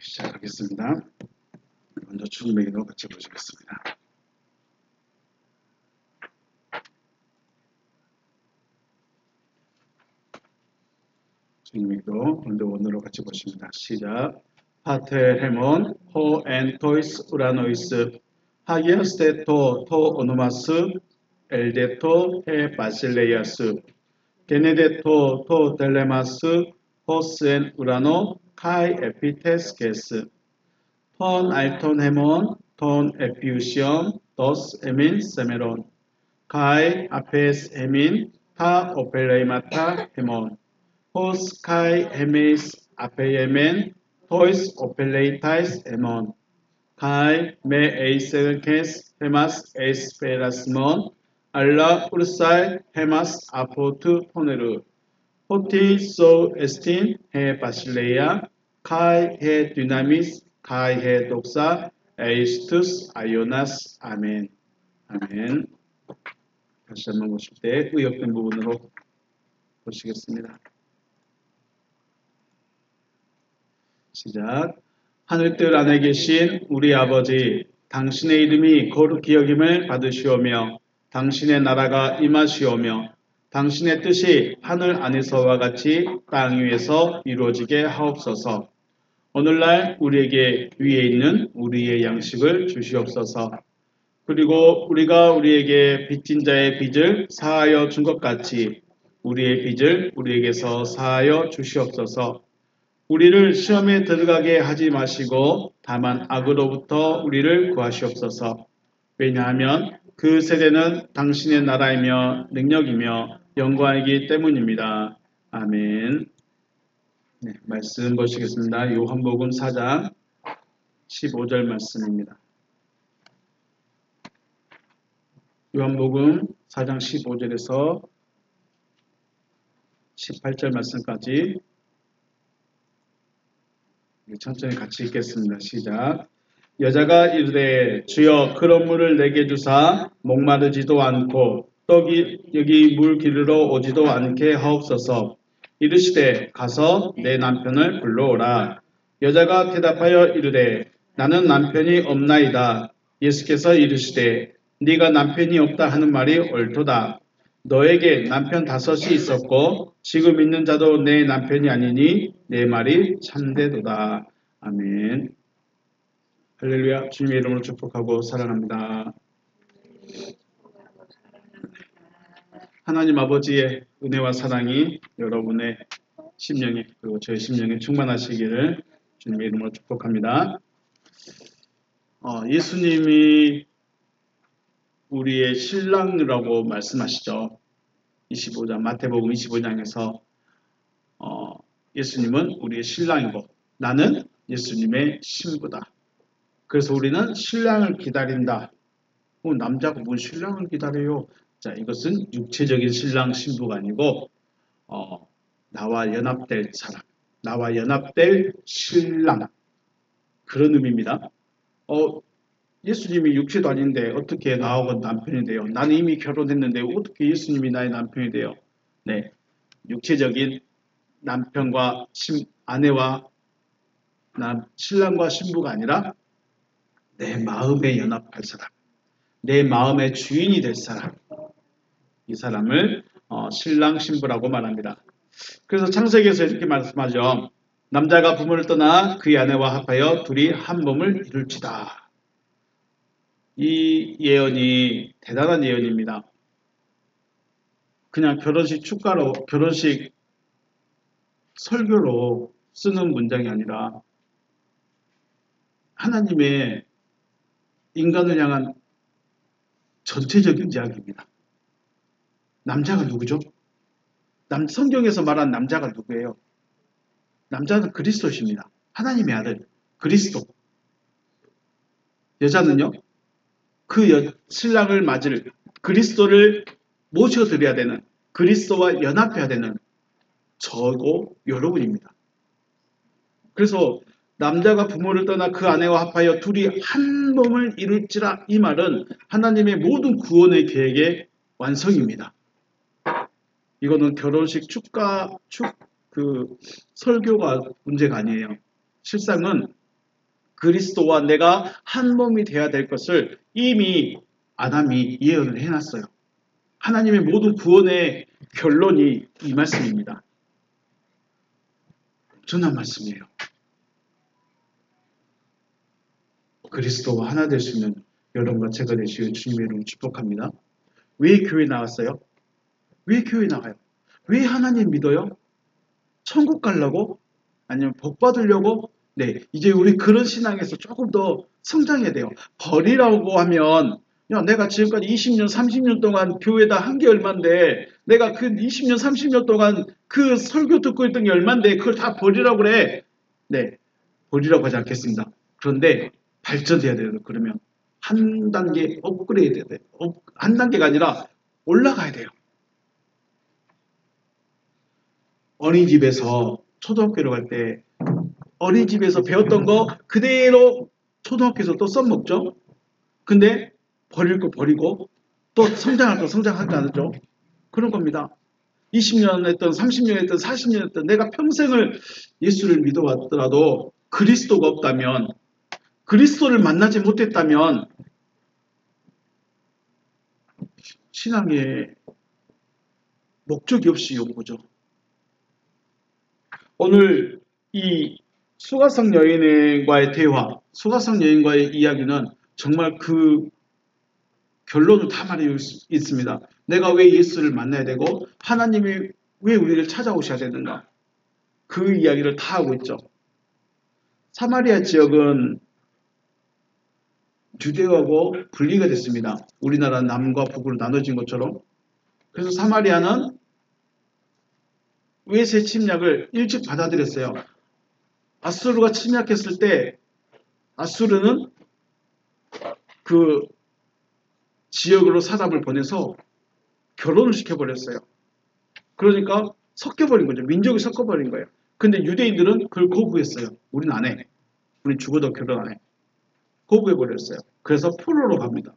시작하겠습니다. 먼저 충맥으로 같이 보시겠습니다. 충맥도 먼저 원으로 같이 보십니다. 시작. 파테 헤몬 호 엔 토이스 우라노이스 하기아스테토 토 오노마스 엘데토 헤 바실레이아스 게네데토 토 델레마스 호스 엔 우라노 카이 에피테스케스 톤 알톤 헤몬 톤 에피우시엄 도스 에민 세메론 카이 아페스 헤민 타 오펠레이마타 헤몬 호스 카이 헤메이스 아페예멘 토이스 오펠레이타이스 헤몬 카이 메 에이셀케스 헤마스 에스페라스몬 알라 우르사이 헤마스 아포트 토네르 호티 소 에스틴 헤 바실레이아 카이 헤 디나미스 카이 헤 독사 에이스투스 아이오나스 아멘. 아멘. 다시 한번 보실 때 의역된 부분으로 보시겠습니다. 시작. 하늘뜰 안에 계신 우리 아버지, 당신의 이름이 거룩히 여김을 받으시오며 당신의 나라가 임하시오며 당신의 뜻이 하늘 안에서와 같이 땅 위에서 이루어지게 하옵소서. 오늘날 우리에게 위에 있는 우리의 양식을 주시옵소서. 그리고 우리가 우리에게 빚진 자의 빚을 사하여 준 것 같이 우리의 빚을 우리에게서 사하여 주시옵소서. 우리를 시험에 들어가게 하지 마시고 다만 악으로부터 우리를 구하시옵소서. 왜냐하면 그 세대는 당신의 나라이며 능력이며 영광이기 때문입니다. 아멘. 네, 말씀 보시겠습니다. 요한복음 4장 15절 말씀입니다. 요한복음 4장 15절에서 18절 말씀까지 천천히 같이 읽겠습니다. 시작. 여자가 이르되 주여 그런 물을 내게 주사 목마르지도 않고 떡이 여기 물 기르러 오지도 않게 하옵소서. 이르시되 가서 내 남편을 불러오라. 여자가 대답하여 이르되 나는 남편이 없나이다. 예수께서 이르시되 네가 남편이 없다 하는 말이 옳도다. 너에게 남편 5이 있었고 지금 있는 자도 내 남편이 아니니 내 말이 참되도다. 아멘. 할렐루야. 주님의 이름으로 축복하고 사랑합니다. 하나님 아버지의 은혜와 사랑이 여러분의 심령에 그리고 저의 심령에 충만하시기를 주님의 이름으로 축복합니다. 예수님이 우리의 신랑이라고 말씀하시죠. 25장 마태복음 25장에서 예수님은 우리의 신랑이고 나는 예수님의 신부다. 그래서 우리는 신랑을 기다린다. 남자가 뭔 신랑을 기다려요? 자, 이것은 육체적인 신랑 신부가 아니고 나와 연합될 사람, 나와 연합될 신랑 그런 의미입니다. 예수님이 육체도 아닌데 어떻게 나하고 남편이 돼요? 나는 이미 결혼했는데 어떻게 예수님이 나의 남편이 돼요? 네, 육체적인 남편과 아내와 신랑과 신부가 아니라 내 마음에 연합할 사람, 내 마음의 주인이 될 사람, 이 사람을 신랑 신부라고 말합니다. 그래서 창세기에서 이렇게 말씀하죠. 남자가 부모를 떠나 그의 아내와 합하여 둘이 한 몸을 이룰지다. 이 예언이 대단한 예언입니다. 그냥 결혼식 축가로, 결혼식 설교로 쓰는 문장이 아니라 하나님의 인간을 향한 전체적인 이야기입니다. 남자가 누구죠? 성경에서 말한 남자가 누구예요? 남자는 그리스도십니다. 하나님의 아들 그리스도. 여자는요? 그 신랑을 맞을 그리스도를 모셔드려야 되는, 그리스도와 연합해야 되는 저고 여러분입니다. 그래서 남자가 부모를 떠나 그 아내와 합하여 둘이 한 몸을 이룰지라, 이 말은 하나님의 모든 구원의 계획의 완성입니다. 이거는 결혼식 설교가 문제가 아니에요. 실상은 그리스도와 내가 한 몸이 되어야 될 것을 이미 아담이 예언을 해놨어요. 하나님의 모든 구원의 결론이 이 말씀입니다. 엄청난 말씀이에요. 그리스도와 하나 될 수 있는 여러분과 제가 되시길 주님의 이름으로 축복합니다. 왜 교회 나왔어요? 왜 교회 나가요? 왜 하나님 믿어요? 천국 가려고? 아니면 복 받으려고? 네, 이제 우리 그런 신앙에서 조금 더 성장해야 돼요. 버리라고 하면 야, 내가 지금까지 20년, 30년 동안 교회다 한 게 얼만데 내가 그 20년, 30년 동안 그 설교 듣고 있던 게 얼만데 그걸 다 버리라고 그래. 네, 버리라고 하지 않겠습니다. 그런데 발전해야 돼요. 그러면 한 단계 업그레이드 해야 돼요. 한 단계가 아니라 올라가야 돼요. 어린이집에서 초등학교로 갈 때 어린이집에서 배웠던 거 그대로 초등학교에서 또 써먹죠. 근데 버릴 거 버리고 또 성장할 거 성장하지 않죠. 그런 겁니다. 20년 했던 30년 했던 40년 했던 내가 평생을 예수를 믿어왔더라도 그리스도가 없다면 그리스도를 만나지 못했다면 신앙에 목적이 없이 온 거죠. 오늘 이 수가성 여인과의 대화, 수가성 여인과의 이야기는 정말 그 결론을 다 말하고 있습니다. 내가 왜 예수를 만나야 되고 하나님이 왜 우리를 찾아오셔야 되는가. 그 이야기를 다 하고 있죠. 사마리아 지역은 주대하고 분리가 됐습니다. 우리나라 남과 북으로 나눠진 것처럼. 그래서 사마리아는 외세 침략을 일찍 받아들였어요. 아수르가 침략했을 때 아수르는 그 지역으로 사람을 보내서 결혼을 시켜버렸어요. 그러니까 섞여버린 거죠. 민족이 섞어버린 거예요. 근데 유대인들은 그걸 거부했어요. 우린 안 해. 우린 죽어도 결혼 안 해. 거부해버렸어요. 그래서 포로로 갑니다.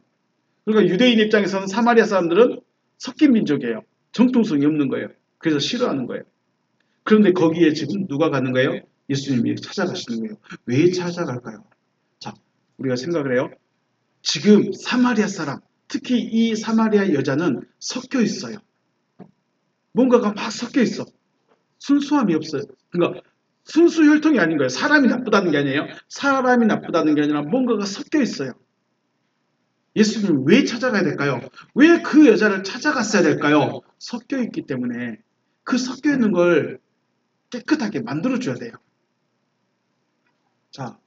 그러니까 유대인 입장에서는 사마리아 사람들은 섞인 민족이에요. 정통성이 없는 거예요. 그래서 싫어하는 거예요. 그런데 거기에 지금 누가 가는 거예요? 예수님이 찾아가시는 거예요. 왜 찾아갈까요? 자, 우리가 생각을 해요. 지금 사마리아 사람, 특히 이 사마리아 여자는 섞여 있어요. 뭔가가 막 섞여 있어. 순수함이 없어요. 그러니까 순수 혈통이 아닌 거예요. 사람이 나쁘다는 게 아니에요. 사람이 나쁘다는 게 아니라 뭔가가 섞여 있어요. 예수님 왜 찾아가야 될까요? 왜 그 여자를 찾아갔어야 될까요? 섞여 있기 때문에 그 섞여 있는 걸 깨끗하게 만들어줘야 돼요. 자,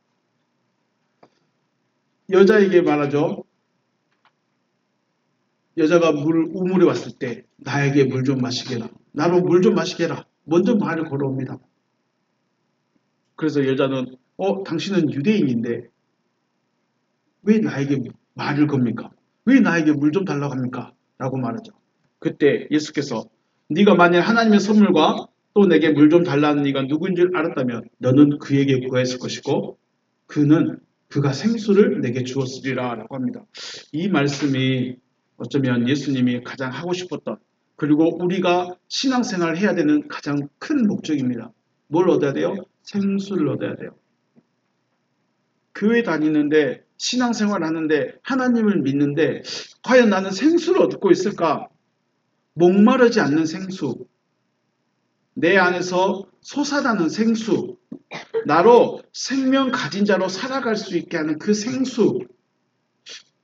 여자에게 말하죠. 여자가 우물에 왔을 때 나에게 물 좀 마시게라. 나로 물 좀 마시게라. 먼저 말을 걸어옵니다. 그래서 여자는 당신은 유대인인데 왜 나에게 말을 겁니까? 왜 나에게 물 좀 달라고 합니까? 라고 말하죠. 그때 예수께서 네가 만약 하나님의 선물과 또 내게 물 좀 달라는 이가 누구인 줄 알았다면 너는 그에게 구했을 것이고 그가 생수를 내게 주었으리라 라고 합니다. 이 말씀이 어쩌면 예수님이 가장 하고 싶었던 그리고 우리가 신앙생활을 해야 되는 가장 큰 목적입니다. 뭘 얻어야 돼요? 생수를 얻어야 돼요. 교회 다니는데 신앙생활을 하는데 하나님을 믿는데 과연 나는 생수를 얻고 있을까? 목마르지 않는 생수, 내 안에서 솟아나는 생수, 나로 생명 가진 자로 살아갈 수 있게 하는 그 생수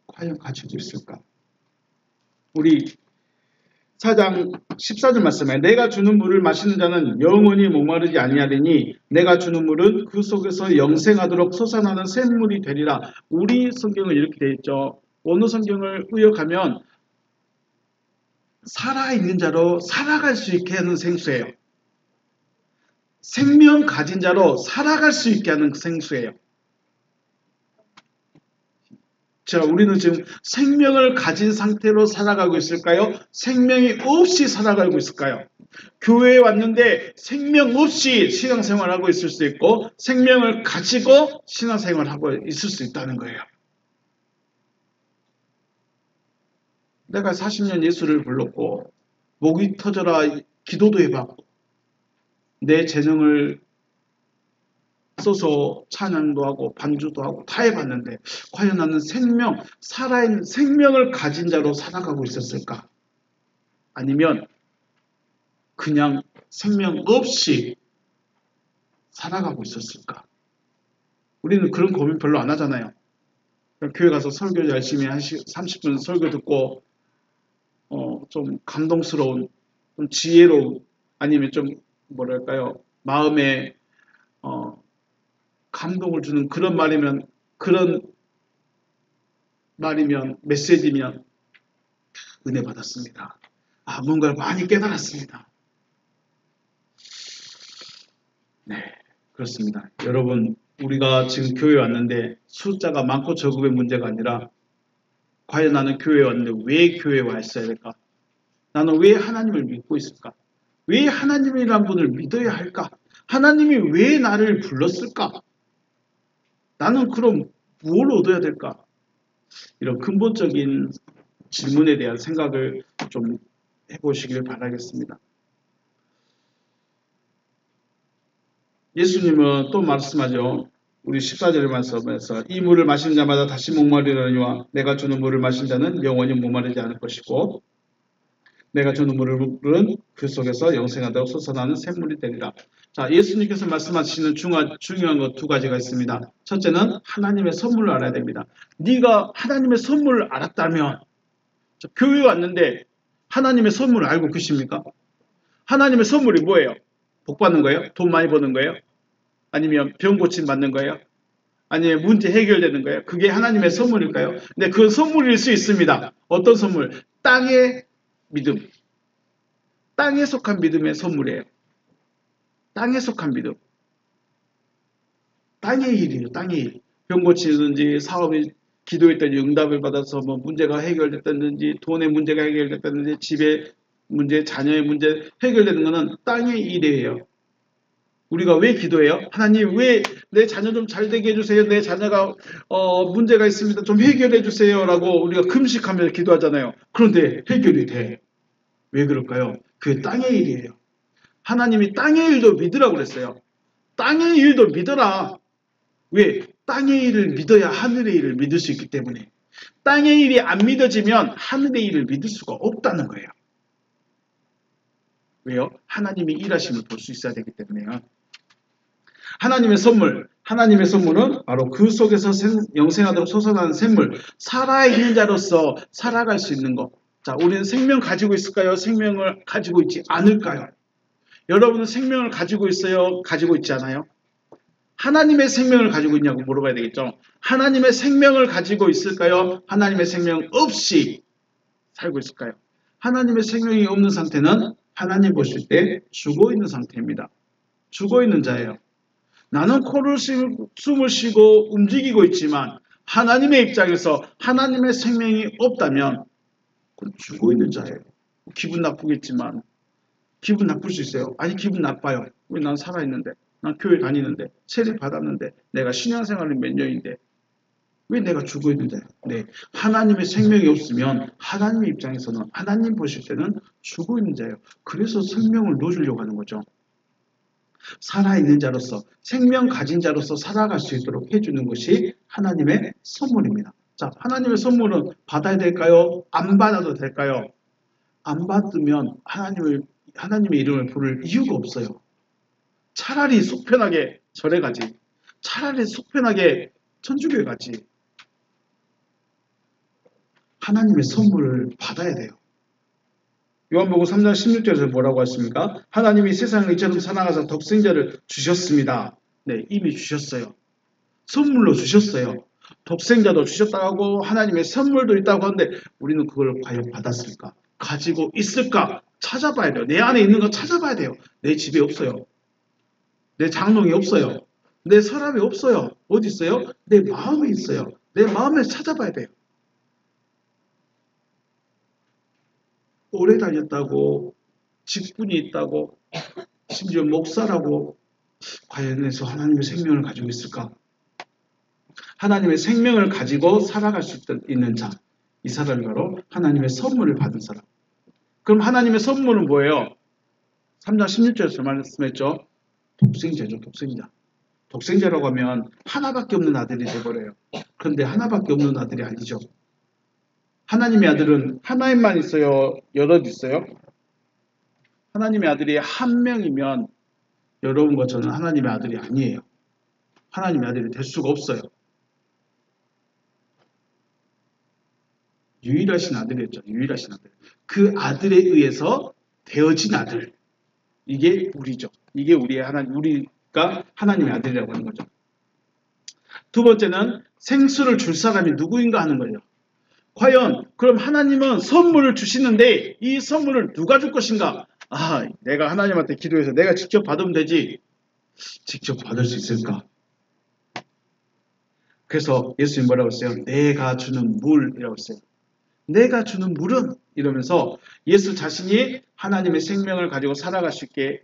과연 가지고 있을까? 우리 4장 14절 말씀에 내가 주는 물을 마시는 자는 영원히 목마르지 아니하리니 내가 주는 물은 그 속에서 영생하도록 솟아나는 샘물이 되리라. 우리 성경은 이렇게 되어 있죠. 어느 성경을 의역하면 살아있는 자로 살아갈 수 있게 하는 생수예요. 생명 가진 자로 살아갈 수 있게 하는 생수예요. 자, 우리는 지금 생명을 가진 상태로 살아가고 있을까요? 생명이 없이 살아가고 있을까요? 교회에 왔는데 생명 없이 신앙생활하고 있을 수 있고 생명을 가지고 신앙생활하고 있을 수 있다는 거예요. 내가 40년 예수를 불렀고 목이 터져라 기도도 해봤고 내 재능을 써서 찬양도 하고 반주도 하고 다 해봤는데 과연 나는 살아있는 생명을 가진 자로 살아가고 있었을까? 아니면 그냥 생명 없이 살아가고 있었을까? 우리는 그런 고민 별로 안 하잖아요. 교회 가서 설교 열심히 30분 설교 듣고 좀 감동스러운, 좀 지혜로운, 아니면 좀 뭐랄까요, 마음에 감동을 주는 그런 말이면 메시지면 은혜 받았습니다. 뭔가를 많이 깨달았습니다. 네, 그렇습니다. 여러분, 우리가 지금 교회에 왔는데 숫자가 많고 적음의 문제가 아니라 과연 나는 교회에 왔는데 왜 교회에 와 있어야 될까? 나는 왜 하나님을 믿고 있을까? 왜 하나님이란 분을 믿어야 할까? 하나님이 왜 나를 불렀을까? 나는 그럼 무엇을 얻어야 될까? 이런 근본적인 질문에 대한 생각을 좀 해보시길 바라겠습니다. 예수님은 또 말씀하죠. 우리 14절의 말씀에서 이 물을 마시는 자마다 다시 목마르려니와 내가 주는 물을 마신 자는 영원히 목마르지 않을 것이고 내가 주는 물은 그 속에서 영생하도록 솟아나는 샘물이 되리라. 자, 예수님께서 말씀하시는 중요한 것 두 가지가 있습니다. 첫째는 하나님의 선물을 알아야 됩니다. 네가 하나님의 선물을 알았다면 교회에 왔는데 하나님의 선물을 알고 계십니까? 하나님의 선물이 뭐예요? 복 받는 거예요? 돈 많이 버는 거예요? 아니면 병 고침 받는 거예요? 아니면 문제 해결되는 거예요? 그게 하나님의 선물일까요? 네, 그 선물일 수 있습니다. 어떤 선물? 땅의 믿음. 땅에 속한 믿음의 선물이에요. 땅에 속한 믿음. 땅의 일이에요. 땅의 일. 병 고치든지 사업이 기도했더니 응답을 받아서 뭐 문제가 해결됐다든지 돈의 문제가 해결됐다든지 집의 문제, 자녀의 문제 해결되는 것은 땅의 일이에요. 우리가 왜 기도해요? 하나님 왜 내 자녀 좀 잘 되게 해주세요. 내 자녀가 문제가 있습니다. 좀 해결해 주세요. 라고 우리가 금식하면서 기도하잖아요. 그런데 해결이 돼. 왜 그럴까요? 그게 땅의 일이에요. 하나님이 땅의 일도 믿으라고 그랬어요. 땅의 일도 믿어라. 왜? 땅의 일을 믿어야 하늘의 일을 믿을 수 있기 때문에. 땅의 일이 안 믿어지면 하늘의 일을 믿을 수가 없다는 거예요. 왜요? 하나님이 일하심을 볼 수 있어야 되기 때문에요. 하나님의 선물은 바로 그 속에서 영생하도록 솟아나는 샘물, 살아있는 자로서 살아갈 수 있는 것. 자, 우리는 생명 가지고 있을까요? 생명을 가지고 있지 않을까요? 여러분은 생명을 가지고 있어요? 가지고 있지 않아요? 하나님의 생명을 가지고 있냐고 물어봐야 되겠죠? 하나님의 생명을 가지고 있을까요? 하나님의 생명 없이 살고 있을까요? 하나님의 생명이 없는 상태는 하나님 보실 때 죽어 있는 상태입니다. 죽어 있는 자예요. 나는 숨을 쉬고 움직이고 있지만 하나님의 입장에서 하나님의 생명이 없다면 그건 죽어 있는 자예요. 기분 나쁘겠지만 기분 나쁠 수 있어요. 아니 기분 나빠요. 왜 난 살아있는데 난 교회 다니는데 세례 받았는데 내가 신앙생활을 몇 년인데 왜 내가 죽어 있는 자예요. 네, 하나님의 생명이 없으면 하나님의 입장에서는 하나님 보실 때는 죽어 있는 자예요. 그래서 생명을 놓으려고 하는 거죠. 살아있는 자로서 생명 가진 자로서 살아갈 수 있도록 해주는 것이 하나님의 선물입니다. 자, 하나님의 선물은 받아야 될까요? 안 받아도 될까요? 안 받으면 하나님의 이름을 부를 이유가 없어요. 차라리 속편하게 절에 가지. 차라리 속편하게 천주교에 가지. 하나님의 선물을 받아야 돼요. 요한복음 3장 16절에서 뭐라고 했습니까? 하나님이 세상을 이처럼 사랑하사 독생자를 주셨습니다. 네, 이미 주셨어요. 선물로 주셨어요. 독생자도 주셨다고 하고 하나님의 선물도 있다고 하는데 우리는 그걸 과연 받았을까? 가지고 있을까? 찾아봐야 돼요. 내 안에 있는 거 찾아봐야 돼요. 내 집에 없어요. 내 장롱에 없어요. 내 서랍에 없어요. 어디 있어요? 내 마음에 있어요. 내 마음에 찾아봐야 돼요. 오래 다녔다고 직분이 있다고 심지어 목사라고 과연 해서 하나님의 생명을 가지고 있을까? 하나님의 생명을 가지고 살아갈 수 있는 자, 이 사람이 바로 하나님의 선물을 받은 사람. 그럼 하나님의 선물은 뭐예요? 3장 16절에서 말씀했죠. 독생자죠. 독생자. 독생자라고 하면 하나밖에 없는 아들이 돼버려요. 그런데 하나밖에 없는 아들이 아니죠. 하나님의 아들은 하나님만 있어요? 여럿 있어요? 하나님의 아들이 한 명이면 여러분과 저는 하나님의 아들이 아니에요. 하나님의 아들이 될 수가 없어요. 유일하신 아들이었죠. 유일하신 아들. 그 아들에 의해서 되어진 아들. 이게 우리죠. 이게 우리의 하나님, 우리가 하나님의 아들이라고 하는 거죠. 두 번째는 생수를 줄 사람이 누구인가 하는 거예요. 과연 그럼 하나님은 선물을 주시는데 이 선물을 누가 줄 것인가? 아, 내가 하나님한테 기도해서 내가 직접 받으면 되지. 직접 받을 수 있을까? 그래서 예수님 뭐라고 했어요? 내가 주는 물이라고 했어요. 내가 주는 물은 이러면서 예수 자신이 하나님의 생명을 가지고 살아갈 수 있게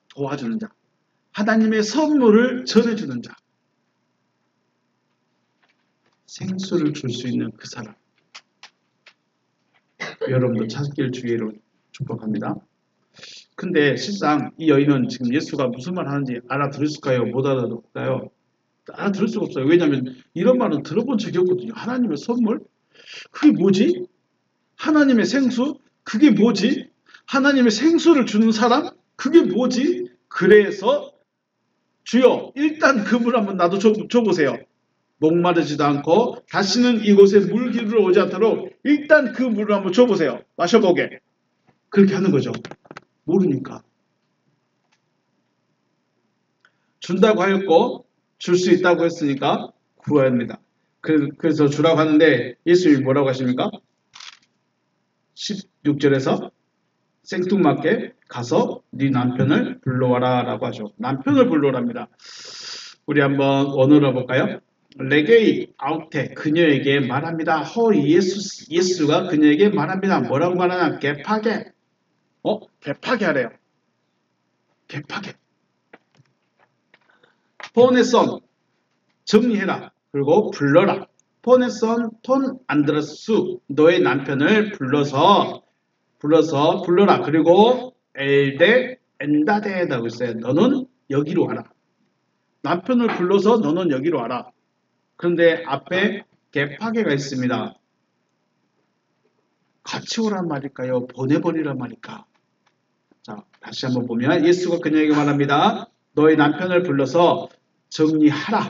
도와주는 자. 하나님의 선물을 전해주는 자. 생수를 줄 수 있는 그 사람. 여러분도 찾길 주의로 축복합니다. 근데 실상 이 여인은 지금 예수가 무슨 말 하는지 알아들었을까요? 못 알아들을까요? 알아들을 수가 없어요. 왜냐하면 이런 말은 들어본 적이 없거든요. 하나님의 선물? 그게 뭐지? 하나님의 생수? 그게 뭐지? 하나님의 생수를 주는 사람? 그게 뭐지? 그래서 주여 일단 그 물 한번 나도 줘보세요. 목마르지도 않고 다시는 이곳에 물기를 오지 않도록 일단 그 물을 한번 줘보세요. 마셔보게. 그렇게 하는 거죠. 모르니까. 준다고 하였고 줄 수 있다고 했으니까 구해야 합니다. 그래서 주라고 하는데 예수님이 뭐라고 하십니까? 16절에서 생뚱맞게 가서 네 남편을 불러와라 라고 하죠. 남편을 불러오랍니다. 우리 한번 원어로 볼까요? 레게이 아우테 그녀에게 말합니다. 예수가 그녀에게 말합니다. 뭐라고 말하나? 개파게. 개파게 하래요. 개파게. 포네선 정리해라. 그리고 불러라. 포네선 톤 안드레스 너의 남편을 불러라. 그리고 엘데 엔다데라고 있어요. 너는 여기로 와라. 남편을 불러서 너는 여기로 와라. 그런데 앞에 개파게가 있습니다. 같이 오란 말일까요? 보내버리란 말일까? 자, 다시 한번 보면 예수가 그녀에게 말합니다. 너의 남편을 불러서 정리하라.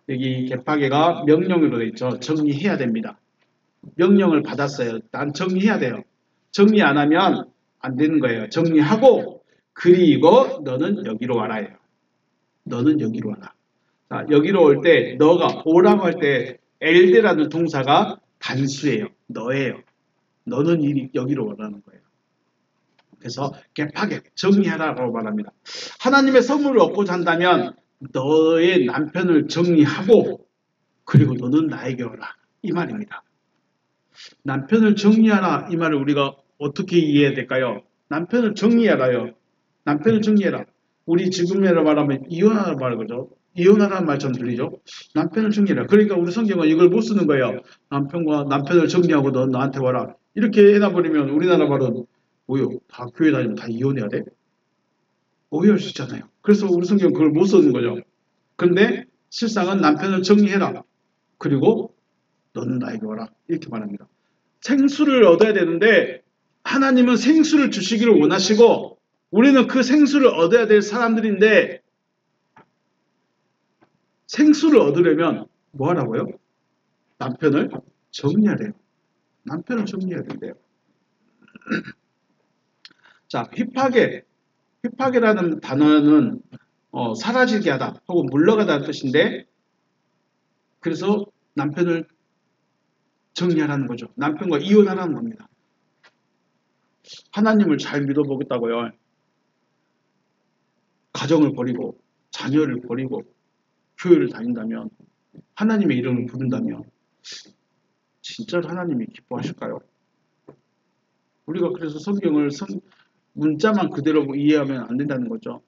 여기 개파게가 명령으로 되어 있죠. 정리해야 됩니다. 명령을 받았어요. 난 정리해야 돼요. 정리 안 하면 안 되는 거예요. 정리하고 그리고 너는 여기로 와라예요. 너는 여기로 와라. 자, 여기로 올 때 너가 오라고 할 때 엘데라는 동사가 단수예요. 너예요. 너는 여기로 오라는 거예요. 그래서 개파게 정리하라고 말합니다. 하나님의 선물을 얻고자 한다면 너의 남편을 정리하고 그리고 너는 나에게 오라. 이 말입니다. 남편을 정리하라. 이 말을 우리가 어떻게 이해해야 될까요? 남편을 정리하라요. 남편을 정리해라. 우리 지금으로 말하면 이혼하라 말이죠. 이혼하라는 말처럼 들리죠? 남편을 정리해라. 그러니까 우리 성경은 이걸 못 쓰는 거예요. 남편을 정리하고 너 나한테 와라. 이렇게 해놔버리면 우리나라 말은 뭐요? 다 교회 다니면 다 이혼해야 돼? 오해할 수 있잖아요. 그래서 우리 성경은 그걸 못 쓰는 거죠. 그런데 실상은 남편을 정리해라. 그리고 너는 나에게 와라. 이렇게 말합니다. 생수를 얻어야 되는데 하나님은 생수를 주시기를 원하시고 우리는 그 생수를 얻어야 될 사람들인데 생수를 얻으려면 뭐 하라고요? 남편을 정리하래요. 남편을 정리해야 된대요. 자, 휘파게라는 단어는 사라지게 하다 혹은 물러가다는 뜻인데 그래서 남편을 정리하라는 거죠. 남편과 이혼하라는 겁니다. 하나님을 잘 믿어보겠다고요. 가정을 버리고 자녀를 버리고 교회를 다닌다면 하나님의 이름을 부른다면 진짜로 하나님이 기뻐하실까요? 우리가 그래서 성경을 문자만 그대로 이해하면 안 된다는 거죠.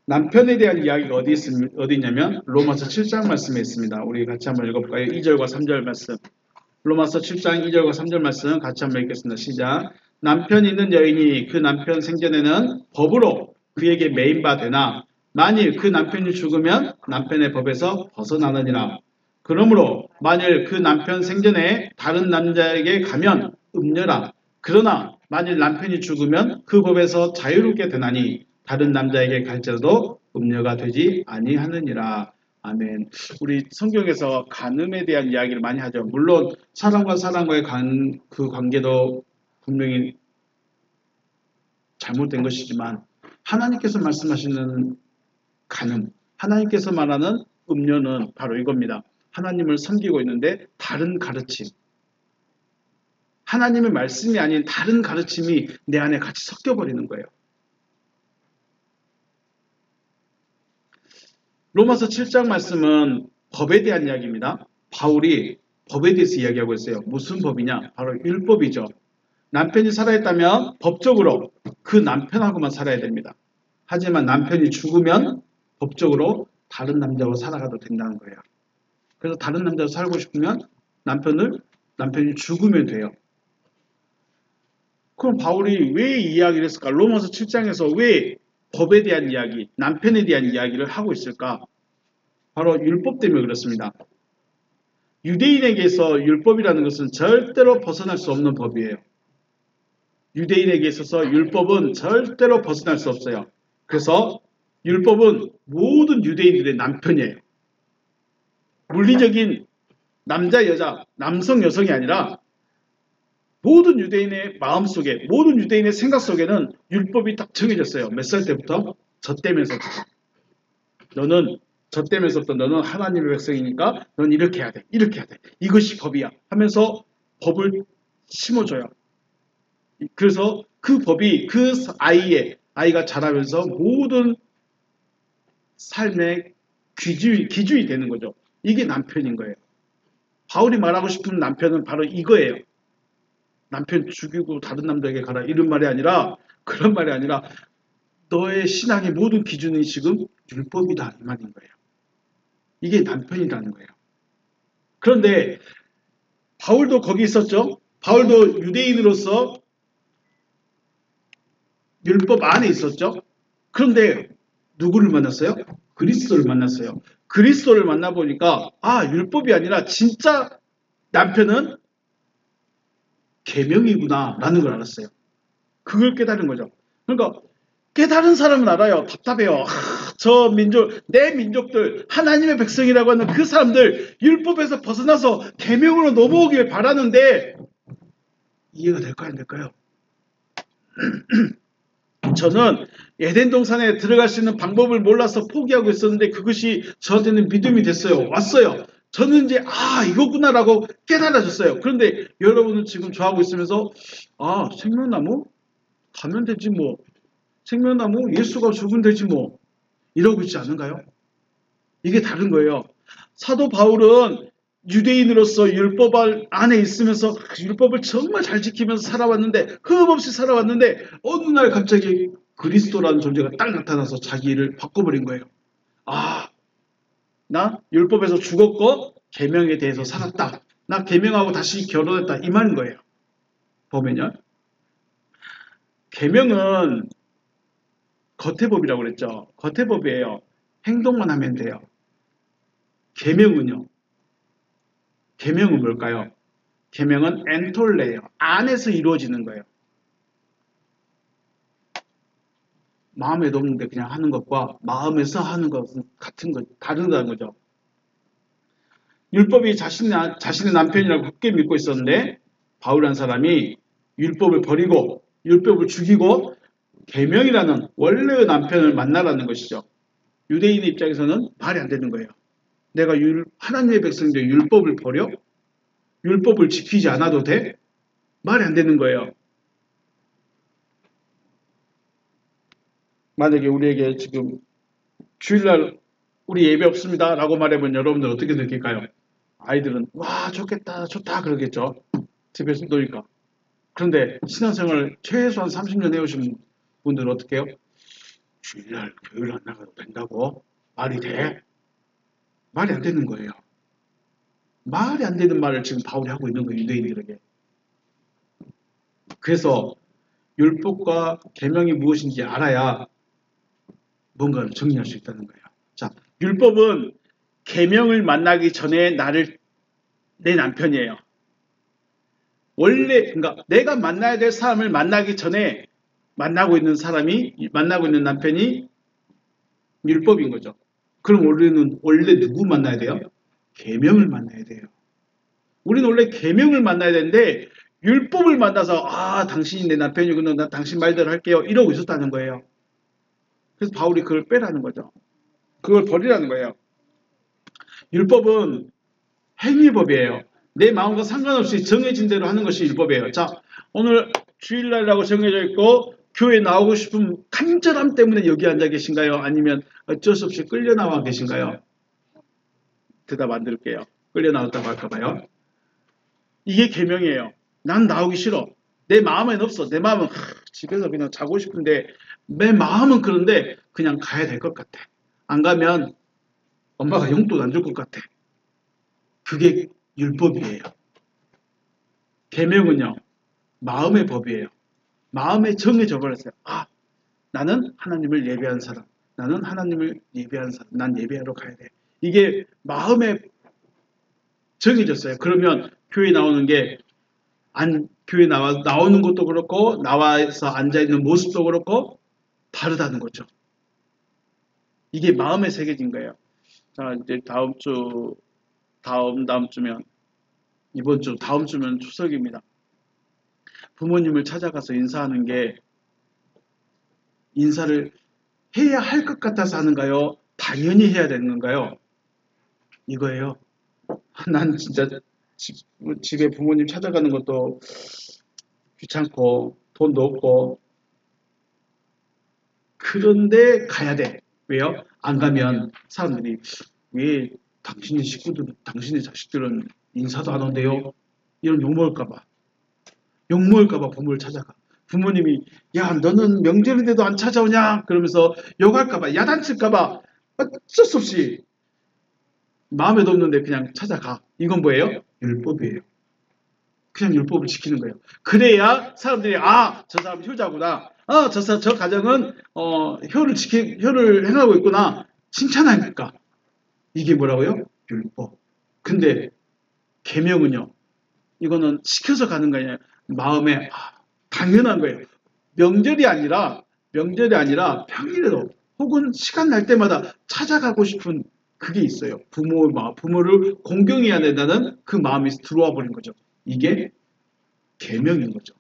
남편에 대한 이야기가 어디 있냐면 로마서 7장 말씀에 있습니다. 우리 같이 한번 읽어볼까요? 2절과 3절 말씀. 로마서 7장 2절과 3절 말씀 같이 한번 읽겠습니다. 시작. 남편 있는 여인이 그 남편 생전에는 법으로 그에게 매인바 되나 만일 그 남편이 죽으면 남편의 법에서 벗어나느니라. 그러므로 만일 그 남편 생전에 다른 남자에게 가면 음녀라. 그러나 만일 남편이 죽으면 그 법에서 자유롭게 되나니 다른 남자에게 갈지라도 음녀가 되지 아니하느니라. 아멘. 우리 성경에서 간음에 대한 이야기를 많이 하죠. 물론 사람과 사람과의 그 관계도 분명히 잘못된 것이지만 하나님께서 말씀하시는 간음, 하나님께서 말하는 음료는 바로 이겁니다. 하나님을 섬기고 있는데 다른 가르침, 하나님의 말씀이 아닌 다른 가르침이 내 안에 같이 섞여버리는 거예요. 로마서 7장 말씀은 법에 대한 이야기입니다. 바울이 법에 대해서 이야기하고 있어요. 무슨 법이냐? 바로 율법이죠. 남편이 살아있다면 법적으로 그 남편하고만 살아야 됩니다. 하지만 남편이 죽으면 법적으로 다른 남자와 살아가도 된다는 거예요. 그래서 다른 남자와 살고 싶으면 남편이 죽으면 돼요. 그럼 바울이 왜 이 이야기를 했을까? 로마서 7장에서 왜 법에 대한 이야기, 남편에 대한 이야기를 하고 있을까? 바로 율법 때문에 그렇습니다. 유대인에게서 율법이라는 것은 절대로 벗어날 수 없는 법이에요. 유대인에게 있어서 율법은 절대로 벗어날 수 없어요. 그래서 율법은 모든 유대인들의 남편이에요. 물리적인 남자, 여자, 남성, 여성이 아니라 모든 유대인의 마음속에, 모든 유대인의 생각 속에는 율법이 딱 정해졌어요. 몇 살 때부터? 젖되면서부터. 젖되면서부터 너는 하나님의 백성이니까 넌 이렇게 해야 돼. 이렇게 해야 돼. 이것이 법이야. 하면서 법을 심어줘요. 그래서 그 법이 그 아이가 자라면서 모든 삶의 기준이 되는 거죠. 이게 남편인 거예요. 바울이 말하고 싶은 남편은 바로 이거예요. 남편 죽이고 다른 남자에게 가라 이런 말이 아니라 그런 말이 아니라 너의 신앙의 모든 기준이 지금 율법이다 이 말인 거예요. 이게 남편이라는 거예요. 그런데 바울도 거기 있었죠. 바울도 유대인으로서 율법 안에 있었죠. 그런데 누구를 만났어요? 그리스도를 만났어요. 그리스도를 만나보니까 율법이 아니라 진짜 남편은 계명이구나 라는 걸 알았어요. 그걸 깨달은 거죠. 그러니까 깨달은 사람은 알아요. 답답해요. 내 민족들, 하나님의 백성이라고 하는 그 사람들 율법에서 벗어나서 계명으로 넘어오길 바라는데 이해가 될까요? 안 될까요? 저는 에덴 동산에 들어갈 수 있는 방법을 몰라서 포기하고 있었는데 그것이 저한테는 믿음이 됐어요. 왔어요. 저는 이제 이거구나라고 깨달아졌어요. 그런데 여러분은 지금 저하고 있으면서 생명나무 가면 되지 뭐. 생명나무 예수가 죽으면 되지 뭐. 이러고 있지 않은가요? 이게 다른 거예요. 사도 바울은 유대인으로서 율법 안에 있으면서 율법을 정말 잘 지키면서 살아왔는데 흠없이 살아왔는데 어느 날 갑자기 그리스도라는 존재가 딱 나타나서 자기 일을 바꿔버린 거예요. 나 율법에서 죽었고 계명에 대해서 살았다. 나 계명하고 다시 결혼했다. 이 말인 거예요. 보면요. 계명은 겉의 법이라고 그랬죠. 겉의 법이에요. 행동만 하면 돼요. 계명은요. 계명은 뭘까요? 계명은 엔톨레예요. 안에서 이루어지는 거예요. 마음에 넣는데 그냥 하는 것과 마음에서 하는 것은 같은 거, 다르다는 거죠. 율법이 자신의 남편이라고 굳게 믿고 있었는데 바울이라는 사람이 율법을 버리고 율법을 죽이고 계명이라는 원래의 남편을 만나라는 것이죠. 유대인의 입장에서는 말이 안 되는 거예요. 내가 하나님의 백성인데 율법을 버려? 율법을 지키지 않아도 돼? 말이 안 되는 거예요. 만약에 우리에게 지금 주일날 우리 예배 없습니다 라고 말해보면 여러분들 어떻게 느낄까요? 아이들은 와 좋겠다 좋다 그러겠죠. 집에서 노니까. 그런데 신앙생활 최소한 30년 해오신 분들은 어떻게 해요? 주일날 교회를 안 나가도 된다고? 말이 돼? 말이 안 되는 거예요. 말이 안 되는 말을 지금 바울이 하고 있는 거예요. 유대인들에게. 그래서 율법과 계명이 무엇인지 알아야 뭔가를 정리할 수 있다는 거예요. 자, 율법은 계명을 만나기 전에 내 남편이에요. 원래 그러니까 내가 만나야 될 사람을 만나기 전에 만나고 있는 남편이 율법인 거죠. 그럼 우리는 원래 누구 만나야 돼요? 계명을 만나야 돼요. 우리는 원래 계명을 만나야 되는데 율법을 만나서 당신이 내 남편이구나, 나 당신 말대로 할게요, 이러고 있었다는 거예요. 그래서 바울이 그걸 빼라는 거죠. 그걸 버리라는 거예요. 율법은 행위법이에요. 내 마음과 상관없이 정해진 대로 하는 것이 율법이에요. 자, 오늘 주일날이라고 정해져 있고 교회 나오고 싶은 간절함 때문에 여기 앉아 계신가요? 아니면 어쩔 수 없이 끌려 나와 계신가요? 대답 안 들을게요. 끌려 나왔다고 할까 봐요. 이게 계명이에요. 난 나오기 싫어. 내 마음엔 없어. 내 마음은 집에서 그냥 자고 싶은데 내 마음은 그런데 그냥 가야 될 것 같아. 안 가면 엄마가 용돈 안 줄 것 같아. 그게 율법이에요. 계명은요, 마음의 법이에요. 마음에 정해져 버렸어요. 나는 하나님을 예배한 사람. 나는 하나님을 예배한 사람. 난 예배하러 가야 돼. 이게 마음에 정해졌어요. 그러면 교회 나오는 게 교회 나오는 것도 그렇고 나와서 앉아있는 모습도 그렇고 다르다는 거죠. 이게 마음에 새겨진 거예요. 자, 이제 다음 주면 다음 주면 추석입니다. 부모님을 찾아가서 인사하는 게 인사를 해야 할 것 같아서 하는가요? 당연히 해야 되는 건가요? 이거예요. 난 진짜 집에 부모님 찾아가는 것도 귀찮고 돈도 없고 그런데 가야 돼. 왜요? 안 가면 사람들이 왜 당신의 당신의 자식들은 인사도 안 온대요? 이런 욕먹을까봐 부모를 찾아가. 부모님이 야 너는 명절인데도 안 찾아오냐? 그러면서 욕할까봐 야단칠까봐 어쩔 수 없이 마음에도 없는데 그냥 찾아가. 이건 뭐예요? 율법이에요. 그냥 율법을 지키는 거예요. 그래야 사람들이 저 사람 효자구나. 저 가정은 효를 행하고 있구나. 칭찬하니까. 이게 뭐라고요? 율법. 근데 계명은요. 이거는 시켜서 가는 거 아니에요. 마음에 당연한 거예요. 명절이 아니라 평일에도 혹은 시간 날 때마다 찾아가고 싶은 그게 있어요. 부모를 공경해야 된다는 그 마음이 들어와 버린 거죠. 이게 계명인 거죠.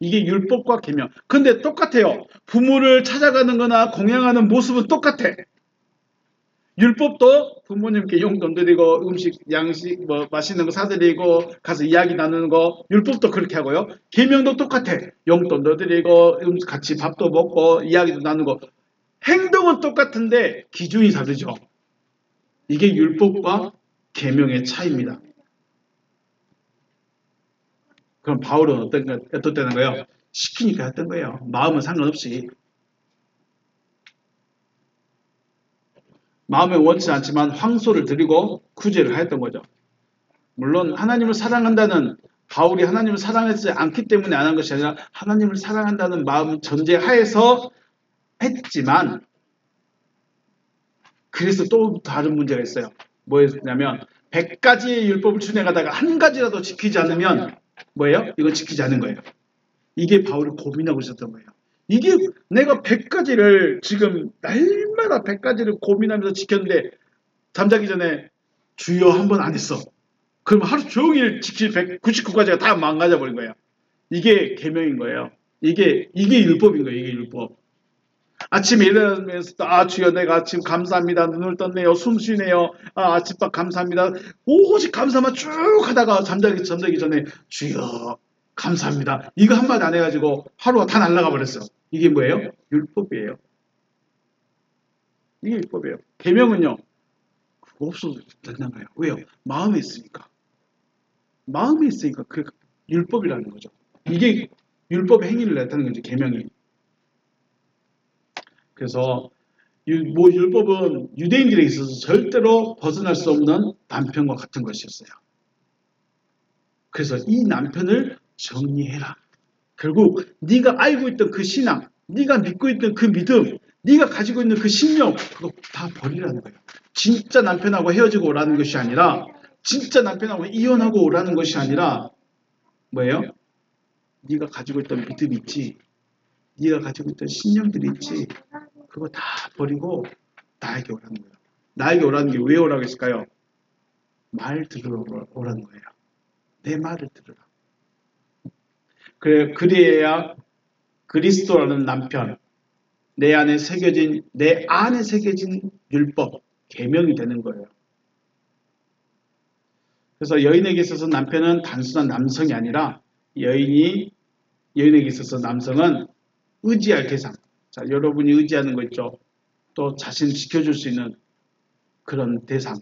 이게 율법과 계명. 근데 똑같아요. 부모를 찾아가는 거나 공양하는 모습은 똑같아. 율법도 부모님께 용돈 드리고 양식 맛있는 거 사드리고 가서 이야기 나누는 거 율법도 그렇게 하고요. 계명도 똑같아. 용돈도 드리고 같이 밥도 먹고 이야기도 나누고 행동은 똑같은데 기준이 다르죠. 이게 율법과 계명의 차이입니다. 그럼 바울은 어떻다는 거예요? 시키니까 했던 거예요. 마음은 상관없이. 마음에 원치 않지만 황소를 드리고 구제를 하였던 거죠. 물론 하나님을 사랑한다는 바울이 하나님을 사랑하지 않기 때문에 안 한 것이 아니라 하나님을 사랑한다는 마음 전제하에서 했지만 그래서 또 다른 문제가 있어요. 뭐였냐면 100가지의 율법을 준행하다가 한 가지라도 지키지 않으면 뭐예요? 이거 지키지 않은 거예요. 이게 바울이 고민하고 있었던 거예요. 이게 내가 100가지를 지금 날마다 100가지를 고민하면서 지켰는데 잠자기 전에 주여 한 번 안 했어. 그럼 하루 종일 지킬 199가지가 다 망가져 버린 거예요. 이게 계명인 거예요. 이게 율법인 거예요. 이게 율법. 아침에 일어나면서 주여 내가 아침 감사합니다. 눈을 떴네요. 숨 쉬네요. 아침밥 감사합니다. 오직 감사만 쭉 하다가 잠자기 전에 주여 감사합니다. 이거 한마디 안 해가지고 하루가 다 날아가 버렸어요. 이게 뭐예요? 율법이에요. 이게 율법이에요. 계명은요. 그거 없어도 된다는 거예요. 왜요? 마음에 있으니까. 마음에 있으니까 그게 율법이라는 거죠. 이게 율법의 행위를 나타내는 거죠. 계명이. 그래서 율법은 유대인들에 있어서 절대로 벗어날 수 없는 남편과 같은 것이었어요. 그래서 이 남편을 정리해라. 결국 네가 알고 있던 그 신앙, 네가 믿고 있던 그 믿음, 네가 가지고 있는 그 신념 그거 다 버리라는 거예요. 진짜 남편하고 헤어지고 오라는 것이 아니라 진짜 남편하고 이혼하고 오라는 것이 아니라 뭐예요? 네가 가지고 있던 믿음이 있지. 네가 가지고 있던 신념들이 있지. 그거 다 버리고 나에게 오라는 거예요. 나에게 오라는 게 왜 오라고 했을까요? 말 들으러 오라는 거예요. 내 말을 들으라. 그래야 그리스도라는 남편, 내 안에 새겨진 율법, 계명이 되는 거예요. 그래서 여인에게 있어서 남편은 단순한 남성이 아니라 여인에게 있어서 남성은 의지할 대상. 자, 여러분이 의지하는 거 있죠. 또 자신을 지켜줄 수 있는 그런 대상.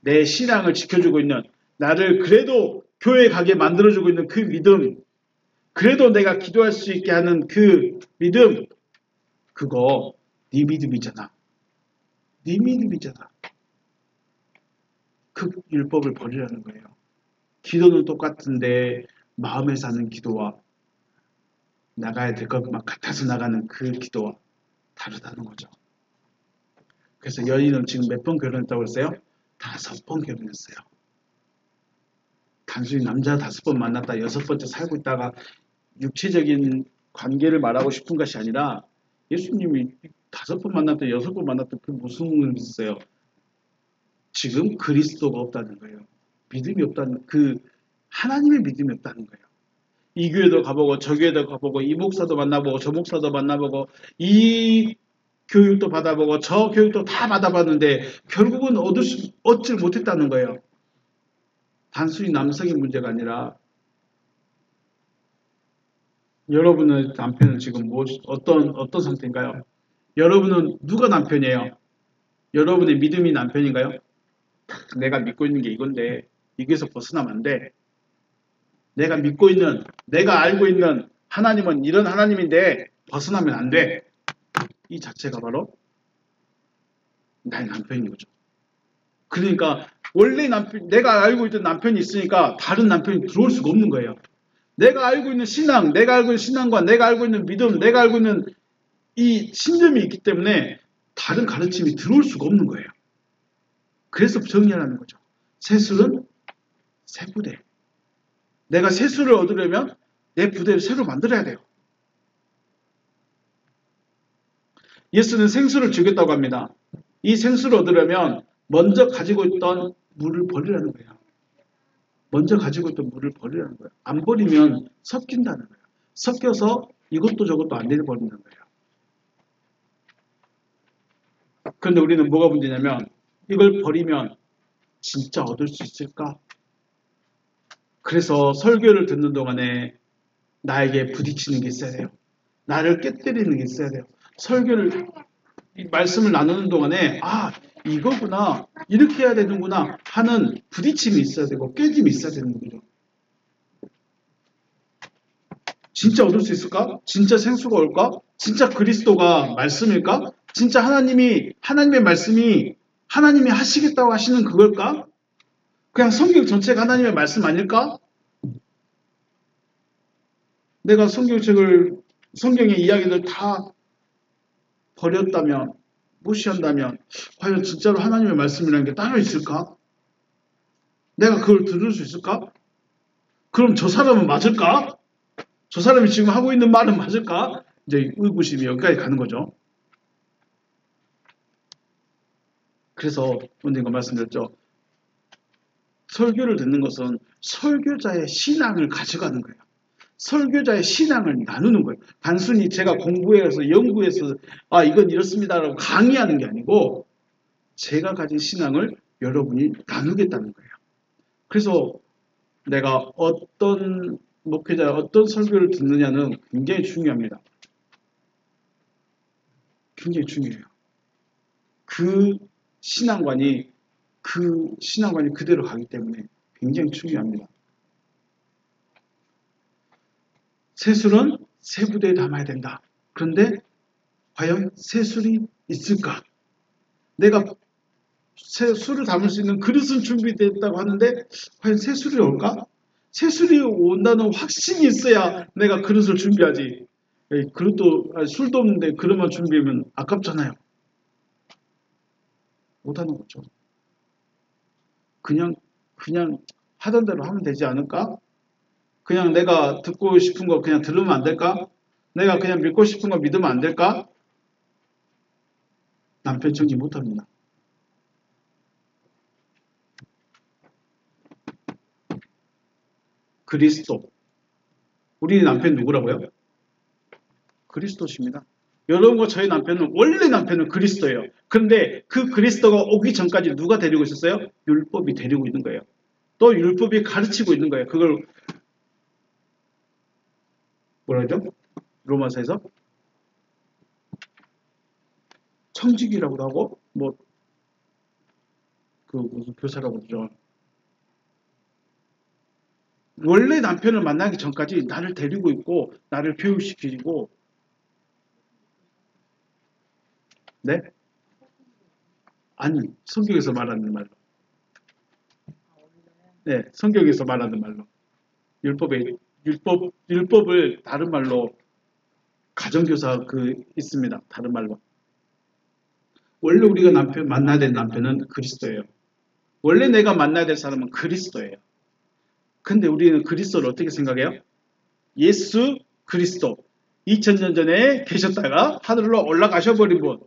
내 신앙을 지켜주고 있는, 나를 그래도 교회 가게 만들어주고 있는 그 믿음, 그래도 내가 기도할 수 있게 하는 그 믿음, 그거 네 믿음이잖아. 네 믿음이잖아. 그 율법을 버리라는 거예요. 기도는 똑같은데 마음에 사는 기도와 나가야 될 것만 같아서 나가는 그 기도와 다르다는 거죠. 그래서 여인은 지금 몇 번 결혼했다고 그랬어요? 5번 결혼했어요. 단순히 남자 5번 만났다 6번째 살고 있다가 육체적인 관계를 말하고 싶은 것이 아니라 예수님이 5번 만났다 6번 만났다 그 무슨 의미 있어요? 지금 그리스도가 없다는 거예요. 믿음이 없다는 그 하나님의 믿음이 없다는 거예요. 이 교회도 가보고 저 교회도 가보고 이 목사도 만나보고 저 목사도 만나보고 이 교육도 받아보고 저 교육도 다 받아봤는데 결국은 얻질 못했다는 거예요. 단순히 남성의 문제가 아니라 여러분의 남편은 지금 어떤 상태인가요? 여러분은 누가 남편이에요? 여러분의 믿음이 남편인가요? 내가 믿고 있는 게 이건데 여기서 벗어나면 안 돼. 내가 믿고 있는, 내가 알고 있는 하나님은 이런 하나님인데 벗어나면 안 돼. 이 자체가 바로 나의 남편인 거죠. 그러니까 원래 내가 알고 있던 남편이 있으니까 다른 남편이 들어올 수가 없는 거예요. 내가 알고 있는 신앙, 내가 알고 있는 신앙과 내가 알고 있는 믿음, 내가 알고 있는 이 신념이 있기 때문에 다른 가르침이 들어올 수가 없는 거예요. 그래서 정리하라는 거죠. 세술은 새 부대. 내가 세술을 얻으려면 내 부대를 새로 만들어야 돼요. 예수는 생수를 주겠다고 합니다. 이 생수를 얻으려면 먼저 가지고 있던 물을 버리라는 거예요. 먼저 가지고 있던 물을 버리라는 거예요. 안 버리면 섞인다는 거예요. 섞여서 이것도 저것도 안 내버리는 거예요. 그런데 우리는 뭐가 문제냐면 이걸 버리면 진짜 얻을 수 있을까? 그래서 설교를 듣는 동안에 나에게 부딪히는 게 있어야 돼요. 나를 깨뜨리는 게 있어야 돼요. 이 말씀을 나누는 동안에 이거구나, 이렇게 해야 되는구나 하는 부딪힘이 있어야 되고 깨짐이 있어야 되는 거죠. 진짜 얻을 수 있을까? 진짜 생수가 올까? 진짜 그리스도가 말씀일까? 진짜 하나님의 말씀이 하나님이 하시겠다고 하시는 그걸까? 그냥 성경 전체가 하나님의 말씀 아닐까? 내가 성경의 이야기들 다 버렸다면, 무시한다면 과연 진짜로 하나님의 말씀이라는 게 따로 있을까? 내가 그걸 들을 수 있을까? 그럼 저 사람은 맞을까? 저 사람이 지금 하고 있는 말은 맞을까? 이제 의구심이 여기까지 가는 거죠. 그래서 언젠가 말씀드렸죠. 설교를 듣는 것은 설교자의 신앙을 가져가는 거예요. 설교자의 신앙을 나누는 거예요. 단순히 제가 공부해서 연구해서 이건 이렇습니다라고 강의하는 게 아니고 제가 가진 신앙을 여러분이 나누겠다는 거예요. 그래서 내가 어떤 목회자, 어떤 설교를 듣느냐는 굉장히 중요합니다. 굉장히 중요해요. 그 신앙관이 그대로 가기 때문에 굉장히 중요합니다. 세술은 새 부대에 담아야 된다. 그런데 과연 세술이 있을까? 내가 술을 담을 수 있는 그릇은 준비됐다고 하는데 과연 세술이 올까? 세술이 온다는 확신이 있어야 내가 그릇을 준비하지. 그릇도 술도 없는데 그릇만 준비하면 아깝잖아요. 못하는 거죠. 그냥 하던 대로 하면 되지 않을까? 그냥 내가 듣고 싶은 거 그냥 들으면 안 될까? 내가 그냥 믿고 싶은 거 믿으면 안 될까? 남편 정리 못합니다. 그리스도. 우리 남편 누구라고요? 그리스도십니다. 여러분과 저희 남편은 원래 남편은 그리스도예요. 그런데 그 그리스도가 오기 전까지 누가 데리고 있었어요? 율법이 데리고 있는 거예요. 또 율법이 가르치고 있는 거예요. 그걸 뭐라 하죠? 로마서에서 청지기라고도 하고 뭐 그 무슨 교사라고 그러죠. 원래 남편을 만나기 전까지 나를 데리고 있고 나를 교육시키고 네? 아니 성경에서 말하는 말로 네 성경에서 말하는 말로 율법을 다른 말로 가정교사 있습니다. 다른 말로 원래 우리가 남편 만나야 될 남편은 그리스도예요. 원래 내가 만나야 될 사람은 그리스도예요. 근데 우리는 그리스도를 어떻게 생각해요? 예수 그리스도 2000년 전에 계셨다가 하늘로 올라가셔버린 분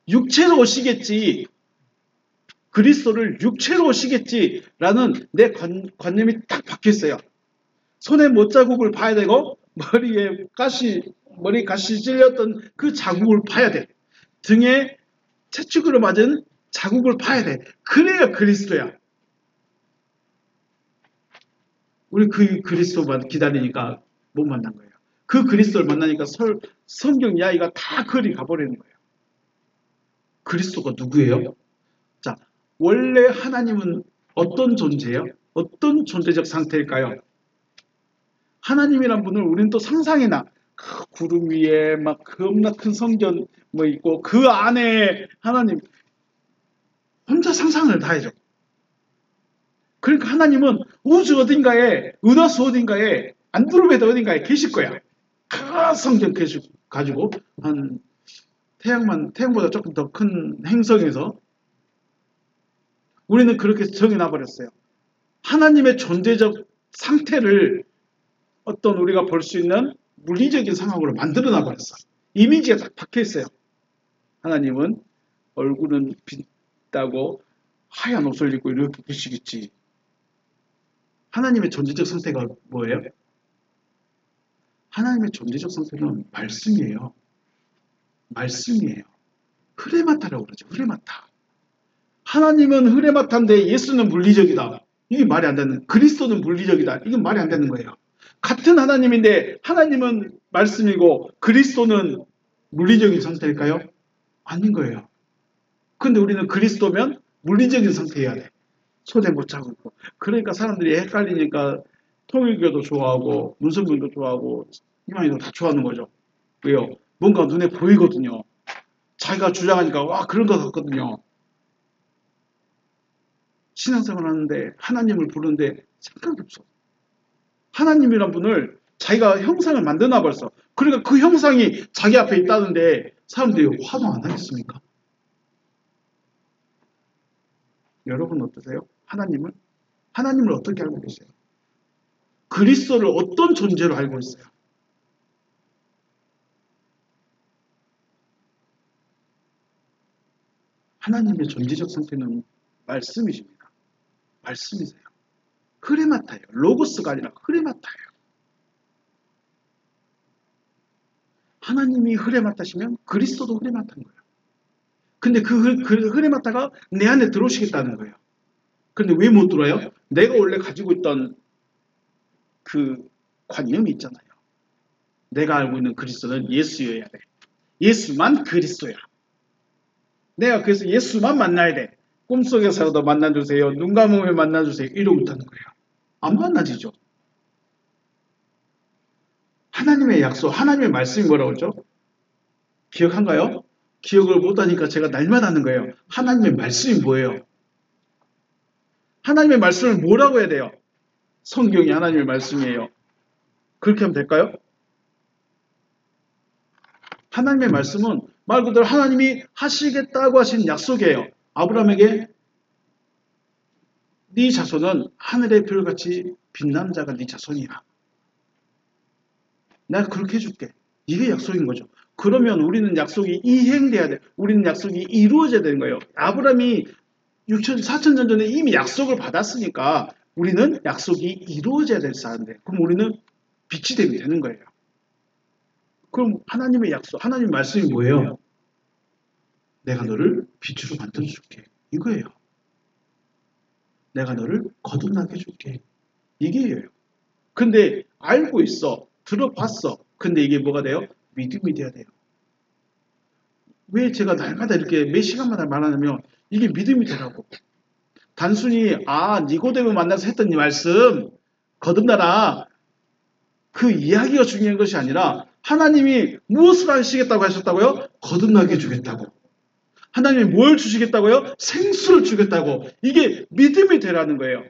육체로 오시겠지 그리스도를 육체로 오시겠지라는 내 관념이 딱 박혀있어요. 손에 못자국을 봐야 되고 머리 가시 찔렸던 그 자국을 봐야 돼. 등에 채찍으로 맞은 자국을 봐야 돼. 그래야 그리스도야. 우리 그 그리스도만 기다리니까 못 만난 거예요. 그 그리스도를 만나니까 성경 이야기가 다 그리 가버리는 거예요. 그리스도가 누구예요? 자, 원래 하나님은 어떤 존재예요? 어떤 존재적 상태일까요? 하나님이란 분을 우리는 또 상상해나 그 구름 위에 막 겁나 큰 성전 뭐 있고 그 안에 하나님 혼자 상상을 다 해줘. 그러니까 하나님은 우주 어딘가에 은하수 어딘가에 안드로메다 어딘가에 계실 거야. 그 성전 가지고 한 태양보다 조금 더 큰 행성에서 우리는 그렇게 정해놔 버렸어요. 하나님의 존재적 상태를 어떤 우리가 볼 수 있는 물리적인 상황으로 만들어놔 버렸어. 이미지가 딱 박혀 있어요. 하나님은 얼굴은 빛다고 하얀 옷을 입고 이렇게 계시겠지. 하나님의 존재적 상태가 뭐예요? 하나님의 존재적 상태는 말씀이에요. 말씀이에요. 흐레마타라고 그러죠. 흐레마타. 하나님은 흐레마타인데 예수는 물리적이다. 이게 말이 안 되는. 그리스도는 물리적이다. 이건 말이 안 되는 거예요. 같은 하나님인데 하나님은 말씀이고 그리스도는 물리적인 상태일까요? 아닌 거예요. 근데 우리는 그리스도면 물리적인 상태여야 돼. 손에 못 차고 있고. 그러니까 사람들이 헷갈리니까 통일교도 좋아하고 문선명도 좋아하고 이만희도 다 좋아하는 거죠. 왜요? 뭔가 눈에 보이거든요. 자기가 주장하니까 와 그런 것 같거든요. 신앙생활 하는데 하나님을 부르는데 생각이 없어. 하나님이란 분을 자기가 형상을 만드나 벌써. 그러니까 그 형상이 자기 앞에 있다는데 사람들이 화도 안 하겠습니까? 여러분 어떠세요? 하나님을 어떻게 알고 계세요? 그리스도를 어떤 존재로 알고 있어요? 하나님의 존재적 상태는 말씀이십니다. 말씀이세요. 흐레마타예요. 로고스가 아니라 흐레마타예요. 하나님이 흐레마타시면 그리스도도 흐레마타인 거예요. 근데 그 흐레마타가 내 안에 들어오시겠다는 거예요. 근데 왜 못 들어요? 내가 원래 가지고 있던 그 관념이 있잖아요. 내가 알고 있는 그리스도는 예수여야 돼. 예수만 그리스도야. 내가 그래서 예수만 만나야 돼. 꿈속에서도 만나주세요. 눈 감으면 만나주세요. 이러고 있다는 거예요. 안 만나지죠. 하나님의 약속, 하나님의 말씀이 뭐라고 했죠? 기억한가요? 기억을 못하니까 제가 날마다 하는 거예요. 하나님의 말씀이 뭐예요? 하나님의 말씀을 뭐라고 해야 돼요? 성경이 하나님의 말씀이에요. 그렇게 하면 될까요? 하나님의 말씀은 말 그대로 하나님이 하시겠다고 하신 약속이에요. 아브라함에게 네 자손은 하늘의 별같이 빛나는 자가 네 자손이야. 내가 그렇게 해줄게. 이게 약속인 거죠. 그러면 우리는 약속이 이행돼야 돼. 우리는 약속이 이루어져야 되는 거예요. 아브라함이 6천, 4천 년 전에 이미 약속을 받았으니까 우리는 약속이 이루어져야 될 사람인데 그럼 우리는 빛이 되는 거예요. 그럼 하나님의 약속, 하나님의 말씀이 뭐예요? 내가 너를 빛으로 만들어줄게. 이거예요. 내가 너를 거듭나게 해줄게. 이게예요. 근데 알고 있어. 들어봤어. 근데 이게 뭐가 돼요? 믿음이 돼야 돼요. 왜 제가 날마다 이렇게 몇 시간마다 말하냐면 이게 믿음이 되라고. 단순히 니고데모 만나서 했던 이 말씀 거듭나라. 그 이야기가 중요한 것이 아니라 하나님이 무엇을 하시겠다고 하셨다고요? 거듭나게 해주겠다고. 하나님이 뭘 주시겠다고요? 생수를 주겠다고. 이게 믿음이 되라는 거예요.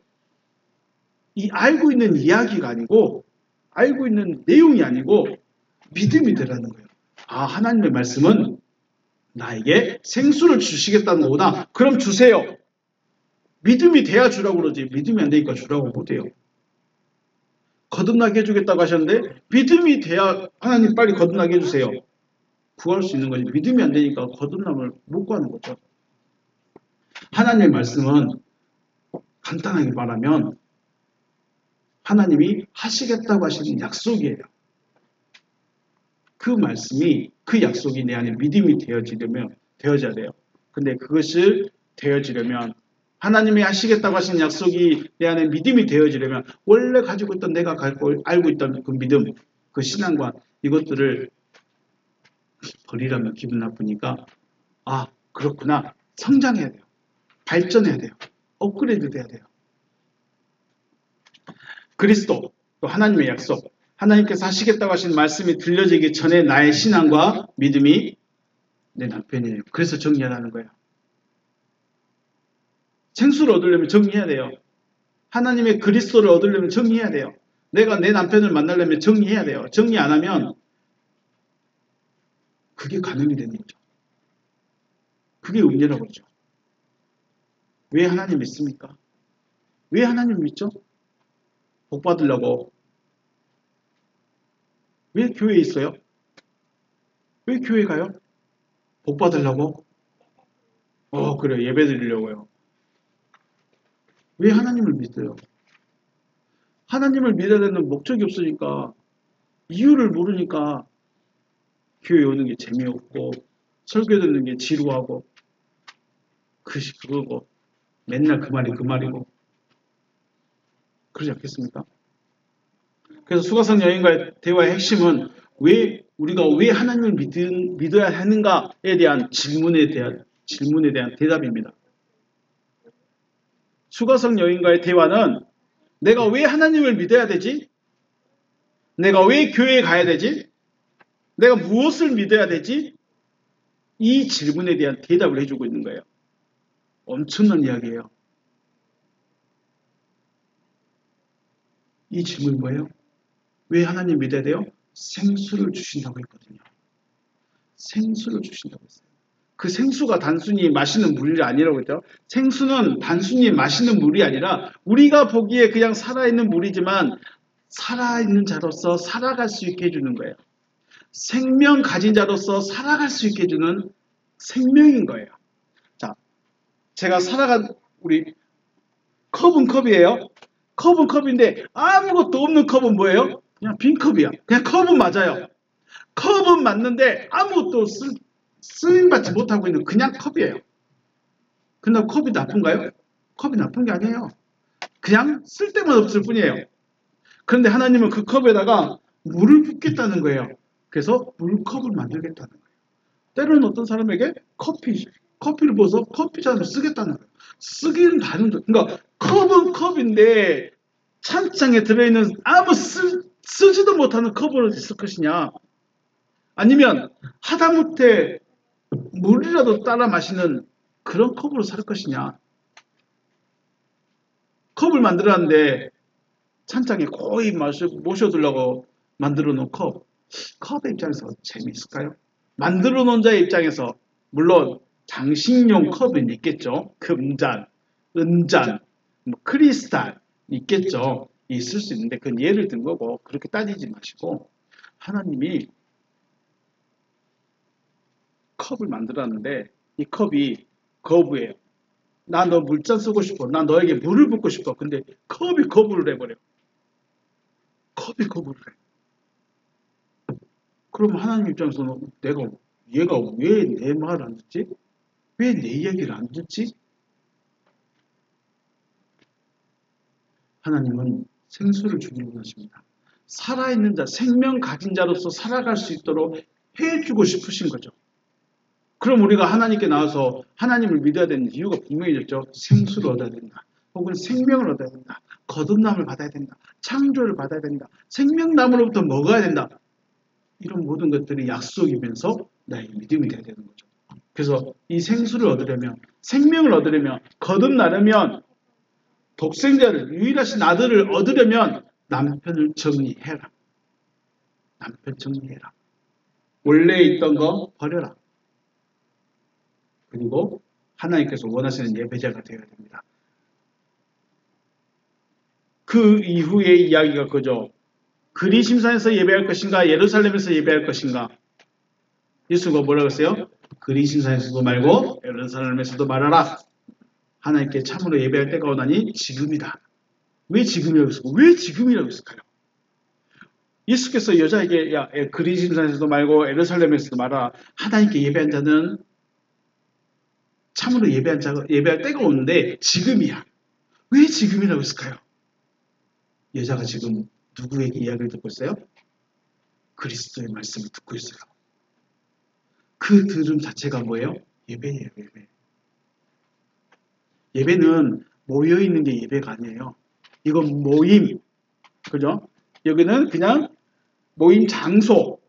이 알고 있는 이야기가 아니고 알고 있는 내용이 아니고 믿음이 되라는 거예요. 하나님의 말씀은 나에게 생수를 주시겠다는 거구나. 그럼 주세요. 믿음이 돼야 주라고 그러지. 믿음이 안 되니까 주라고 못해요. 거듭나게 해주겠다고 하셨는데 믿음이 돼야 하나님 빨리 거듭나게 해주세요. 구할 수 있는 거지. 믿음이 안 되니까 거듭남을 못 구하는 거죠. 하나님의 말씀은 간단하게 말하면 하나님이 하시겠다고 하시는 약속이에요. 그 말씀이 그 약속이 내 안에 믿음이 되어져야 돼요. 근데 그것을 되어지려면 하나님이 하시겠다고 하신 약속이 내 안에 믿음이 되어지려면 원래 가지고 있던 내가 알고 있던 그 믿음, 그 신앙관 이것들을 버리라면 기분 나쁘니까 그렇구나. 성장해야 돼요. 발전해야 돼요. 업그레이드 돼야 돼요. 그리스도, 또 하나님의 약속, 하나님께서 하시겠다고 하신 말씀이 들려지기 전에 나의 신앙과 믿음이 내 남편이에요. 그래서 정리하라는 거예요. 생수를 얻으려면 정리해야 돼요. 하나님의 그리스도를 얻으려면 정리해야 돼요. 내가 내 남편을 만나려면 정리해야 돼요. 정리 안 하면 그게 가능이 되는 거죠. 그게 은혜라고 그러죠. 왜 하나님 믿습니까? 왜 하나님 믿죠? 복 받으려고. 왜 교회에 있어요? 왜 교회 가요? 복 받으려고? 그래. 예배 드리려고요. 왜 하나님을 믿어요? 하나님을 믿어야 되는 목적이 없으니까 이유를 모르니까 교회 오는 게 재미없고 설교 듣는 게 지루하고 그거고 맨날 그 말이 그 말이고 그러지 않겠습니까? 그래서 수가성 여인과의 대화의 핵심은 우리가 왜 하나님을 믿어야 하는가에 대한 질문에 대한 대답입니다. 수가성 여인과의 대화는 내가 왜 하나님을 믿어야 되지? 내가 왜 교회에 가야 되지? 내가 무엇을 믿어야 되지? 이 질문에 대한 대답을 해주고 있는 거예요. 엄청난 이야기예요. 이 질문이 뭐예요? 왜 하나님 믿어야 돼요? 생수를 주신다고 했거든요. 생수를 주신다고 했어요. 그 생수가 단순히 마시는 물이 아니라고 했죠. 생수는 단순히 마시는 물이 아니라 우리가 보기에 그냥 살아있는 물이지만 살아있는 자로서 살아갈 수 있게 해주는 거예요. 생명 가진 자로서 살아갈 수 있게 해주는 생명인 거예요. 자, 제가 우리 컵은 컵이에요. 컵은 컵인데 아무것도 없는 컵은 뭐예요? 그냥 빈 컵이야. 그냥 컵은 맞아요. 컵은 맞는데 아무것도 쓰임받지 못하고 있는 그냥 컵이에요. 근데 컵이 나쁜가요? 컵이 나쁜 게 아니에요. 그냥 쓸데만 없을 뿐이에요. 그런데 하나님은 그 컵에다가 물을 붓겠다는 거예요. 그래서 물컵을 만들겠다는 거예요. 때로는 어떤 사람에게 커피를 부어서 커피잔을 쓰겠다는 거예요. 쓰기는 다른데, 그러니까 컵은 컵인데 찬장에 들어있는 아무 쓰지도 못하는 컵으로 있을 것이냐, 아니면 하다못해 물이라도 따라 마시는 그런 컵으로 살 것이냐. 컵을 만들었는데 찬장에 거의 모셔두려고 만들어 놓은 컵의 입장에서 재미있을까요? 만들어 놓은 자의 입장에서 물론 장식용 컵은 있겠죠. 금잔, 은잔, 뭐 크리스탈 있겠죠. 있을 수 있는데 그건 예를 든 거고 그렇게 따지지 마시고 하나님이 컵을 만들었는데 이 컵이 거부해요. 나 너 물잔 쓰고 싶어. 나 너에게 물을 붓고 싶어. 근데 컵이 거부를 해버려. 컵이 거부를 해. 그럼 하나님 입장에서는 얘가 왜 내 말을 안 듣지? 왜 내 이야기를 안 듣지? 하나님은 생수를 주기로 하십니다. 살아있는 자, 생명 가진 자로서 살아갈 수 있도록 해주고 싶으신 거죠. 그럼 우리가 하나님께 나와서 하나님을 믿어야 되는 이유가 분명해졌죠. 생수를 얻어야 된다. 혹은 생명을 얻어야 된다. 거듭남을 받아야 된다. 창조를 받아야 된다. 생명나무로부터 먹어야 된다. 이런 모든 것들이 약속이면서 나의 믿음이 돼야 되는 거죠. 그래서 이 생수를 얻으려면, 생명을 얻으려면, 거듭나려면, 독생자를, 유일하신 아들을 얻으려면 남편을 정리해라. 남편 정리해라. 원래 있던 거 버려라. 그리고 하나님께서 원하시는 예배자가 되어야 됩니다. 그 이후의 이야기가 그죠. 그리심산에서 예배할 것인가 예루살렘에서 예배할 것인가. 예수가 뭐라고 했어요? 그리심산에서도 말고 예루살렘에서도 말하라. 하나님께 참으로 예배할 때가 오나니 지금이다. 왜 지금이라고 했을까요? 왜 지금이라고 했을까요? 예수께서 여자에게 그리심산에서도 말고 예루살렘에서도 말하라. 하나님께 예배한 자는 참으로 예배할 때가 오는데 지금이야. 왜 지금이라고 했을까요? 여자가 지금 누구에게 이야기를 듣고 있어요? 그리스도의 말씀을 듣고 있어요. 그 들음 자체가 뭐예요? 예배예요, 예배. 예배는 모여있는 게 예배가 아니에요. 이건 모임, 그죠? 여기는 그냥 모임 장소,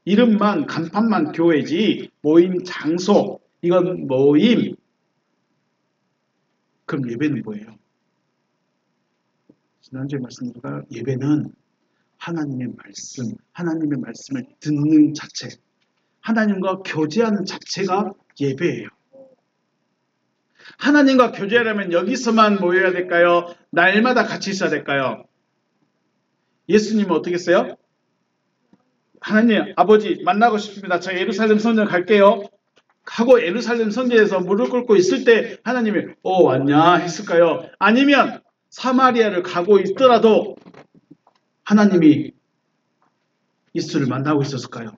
이름만, 간판만 교회지, 모임 장소, 이건 모임. 그럼 예배는 뭐예요? 지난주에 말씀드린 예배는 하나님의 말씀을 듣는 자체, 하나님과 교제하는 자체가 예배예요. 하나님과 교제하려면 여기서만 모여야 될까요? 날마다 같이 있어야 될까요? 예수님은 어떻게 했어요? 하나님, 아버지 만나고 싶습니다. 저 예루살렘 성전 갈게요. 하고 예루살렘 성전에서 무릎 꿇고 있을 때 하나님이 왔냐 했을까요? 아니면 사마리아를 가고 있더라도 하나님이 예수를 만나고 있었을까요?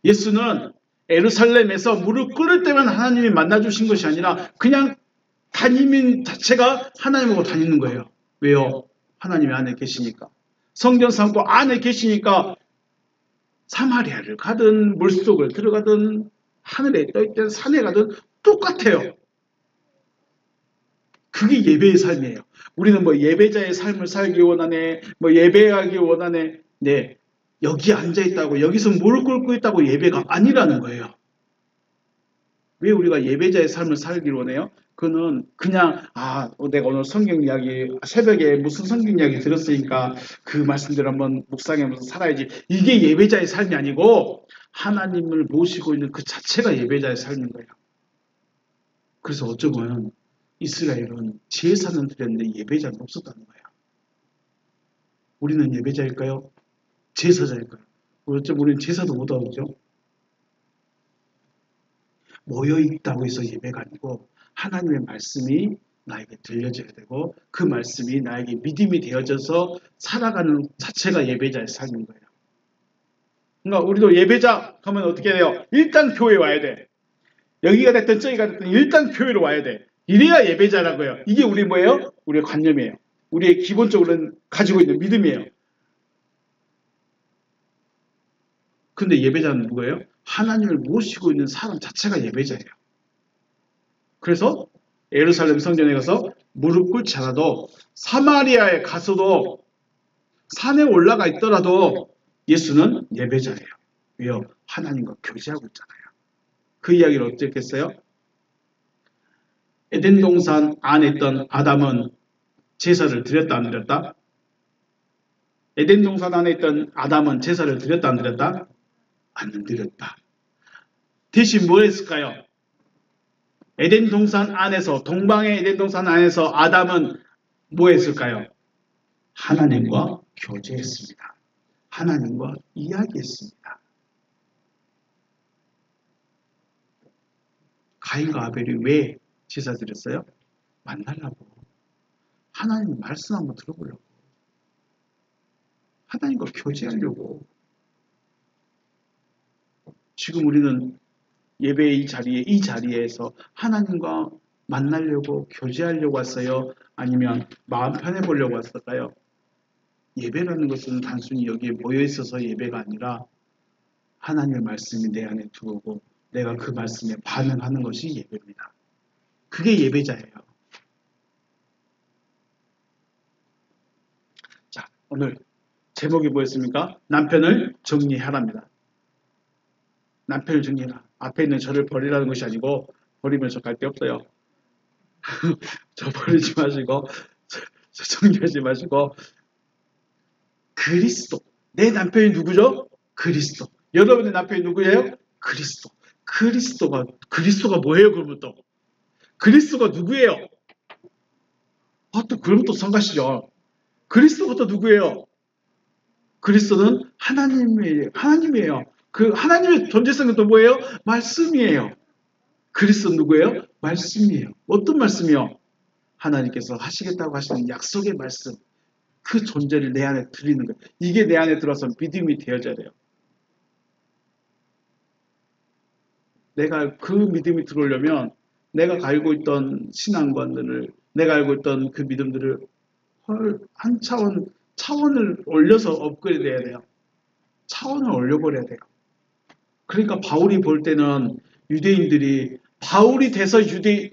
예수는 예루살렘에서 무릎 꿇을 때만 하나님이 만나주신 것이 아니라 그냥 다니는 자체가 하나님하고 다니는 거예요. 왜요? 하나님이 안에 계시니까. 성전 삼고 안에 계시니까 사마리아를 가든 물속을 들어가든 하늘에 떠있든 산에 가든 똑같아요. 그게 예배의 삶이에요. 우리는 뭐 예배자의 삶을 살기 원하네, 뭐 예배하기 원하네. 네, 여기 앉아있다고 여기서 무릎 꿇고 있다고 예배가 아니라는 거예요. 왜 우리가 예배자의 삶을 살기를 원해요? 그는 그냥 내가 오늘 성경 이야기 새벽에 무슨 성경 이야기 들었으니까 그 말씀대로 한번 묵상하면서 살아야지. 이게 예배자의 삶이 아니고 하나님을 모시고 있는 그 자체가 예배자의 삶인 거예요. 그래서 어쩌면 이스라엘은 제사는 드렸는데 예배자는 없었다는 거예요. 우리는 예배자일까요? 제사자일까요? 어쩌면 우리는 제사도 못하죠. 모여있다고 해서 예배가 아니고 하나님의 말씀이 나에게 들려져야 되고 그 말씀이 나에게 믿음이 되어져서 살아가는 자체가 예배자의 삶인 거예요. 그러니까 우리도 예배자 하면 어떻게 돼요? 일단 교회에 와야 돼. 여기가 됐든 저기가 됐든 일단 교회로 와야 돼. 이래야 예배자라고요. 이게 우리 뭐예요? 우리의 관념이에요. 우리의 기본적으로 가지고 있는 믿음이에요. 근데 예배자는 누구예요? 하나님을 모시고 있는 사람 자체가 예배자예요. 그래서 예루살렘 성전에 가서 무릎 꿇지 않아도 사마리아에 가서도 산에 올라가 있더라도 예수는 예배자예요. 왜요? 하나님과 교제하고 있잖아요. 그 이야기를 어떻게 했어요? 에덴 동산 안에 있던 아담은 제사를 드렸다 안 드렸다? 에덴 동산 안에 있던 아담은 제사를 드렸다 안 드렸다? 안 드렸다. 대신 뭘 했을까요? 에덴 동산 안에서, 동방의 에덴 동산 안에서 아담은 뭐 했을까요? 하나님과 교제했습니다. 하나님과 이야기했습니다. 가인과 아벨이 왜 제사 드렸어요? 만나려고. 하나님 말씀 한번 들어보려고. 하나님과 교제하려고. 지금 우리는 예배의 이 자리에서 하나님과 만나려고 교제하려고 왔어요? 아니면 마음 편해보려고 왔을까요? 예배라는 것은 단순히 여기에 모여있어서 예배가 아니라 하나님의 말씀이 내 안에 들어오고 내가 그 말씀에 반응하는 것이 예배입니다. 그게 예배자예요. 자, 오늘 제목이 뭐였습니까? 남편을 정리하랍니다. 남편을 정리해라. 앞에 있는 저를 버리라는 것이 아니고 버리면 저 갈 데 없어요. 저 버리지 마시고 저 정리하지 마시고 그리스도. 내 남편이 누구죠? 그리스도. 여러분의 남편이 누구예요? 그리스도. 그리스도가 뭐예요? 그러면 또 그리스도가 누구예요? 또 그러면 또 성가시죠. 그리스도부터 누구예요? 그리스도는 하나님이에요. 그 하나님의 존재성은 또 뭐예요? 말씀이에요. 그리스도는 누구예요? 말씀이에요. 어떤 말씀이요? 하나님께서 하시겠다고 하시는 약속의 말씀. 그 존재를 내 안에 드리는 거예요. 이게 내 안에 들어서 믿음이 되어져야 돼요. 내가 그 믿음이 들어오려면 내가 알고 있던 신앙관들을, 내가 알고 있던 그 믿음들을 한 차원을 올려서 업그레이드 해야 돼요. 차원을 올려버려야 돼요. 그러니까 바울이 볼 때는 유대인들이 바울이 돼서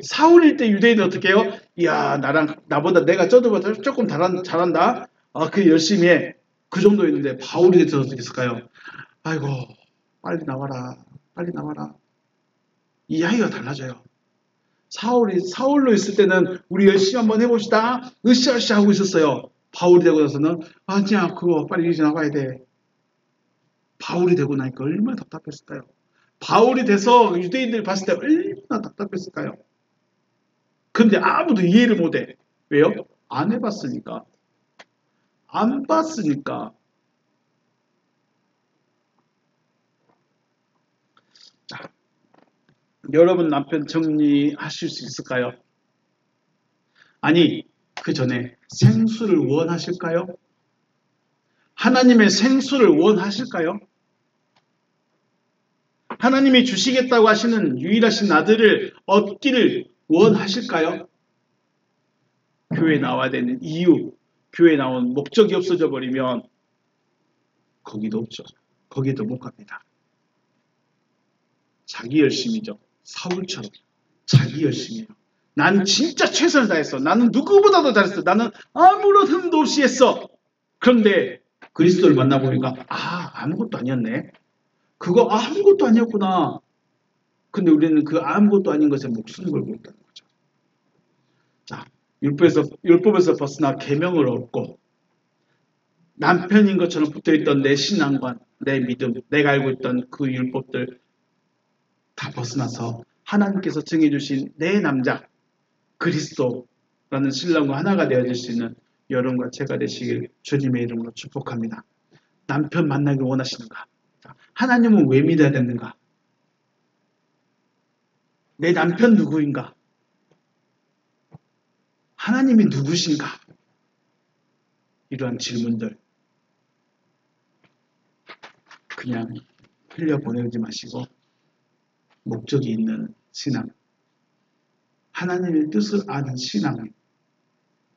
사울일 때 유대인은 어떻게 해요? 이야, 나보다 내가 저들보다 조금 잘한다. 그 열심히 해. 그 정도였는데 바울이 돼서 어떻게 했을까요? 아이고, 빨리 나와라. 빨리 나와라. 이야기가 달라져요. 사울로 있을 때는 우리 열심히 한번 해봅시다. 으쌰으쌰 하고 있었어요. 바울이 되고 나서는 아니야, 그거 빨리 이제 나가야 돼. 바울이 되고 나니까 얼마나 답답했을까요? 바울이 돼서 유대인들이 봤을 때 얼마나 답답했을까요? 근데 아무도 이해를 못해. 왜요? 안 해봤으니까. 안 봤으니까. 자, 여러분 남편 정리하실 수 있을까요? 아니, 그 전에 생수를 원하실까요? 하나님의 생수를 원하실까요? 하나님이 주시겠다고 하시는 유일하신 아들을 얻기를 원하실까요? 교회에 나와야 되는 이유, 교회에 나온 목적이 없어져 버리면 거기도 없죠. 거기도 못 갑니다. 자기 열심이죠. 사울처럼 자기 열심이에요. 난 진짜 최선을 다했어. 나는 누구보다도 잘했어. 나는 아무런 흠도 없이 했어. 그런데 그리스도를 만나보니까 아무것도 아니었네. 그거 아무것도 아니었구나. 근데 우리는 그 아무것도 아닌 것에 목숨을 걸고 있다는 거죠. 자, 율법에서 벗어나 계명을 얻고 남편인 것처럼 붙어있던 내 신앙관, 내 믿음, 내가 알고 있던 그 율법들 다 벗어나서 하나님께서 정해주신 내 남자 그리스도라는 신랑과 하나가 되어질 수 있는 여러분과 제가 되시길 주님의 이름으로 축복합니다. 남편 만나길 원하시는가? 하나님은 왜 믿어야 되는가? 내 남편 누구인가? 하나님이 누구신가? 이러한 질문들 그냥 흘려보내지 마시고 목적이 있는 신앙, 하나님의 뜻을 아는 신앙,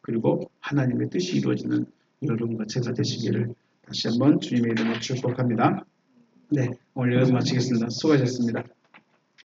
그리고 하나님의 뜻이 이루어지는 여러분과 제가 되시기를 다시 한번 주님의 이름으로 축복합니다. 네, 오늘 여기서 마치겠습니다. 수고하셨습니다.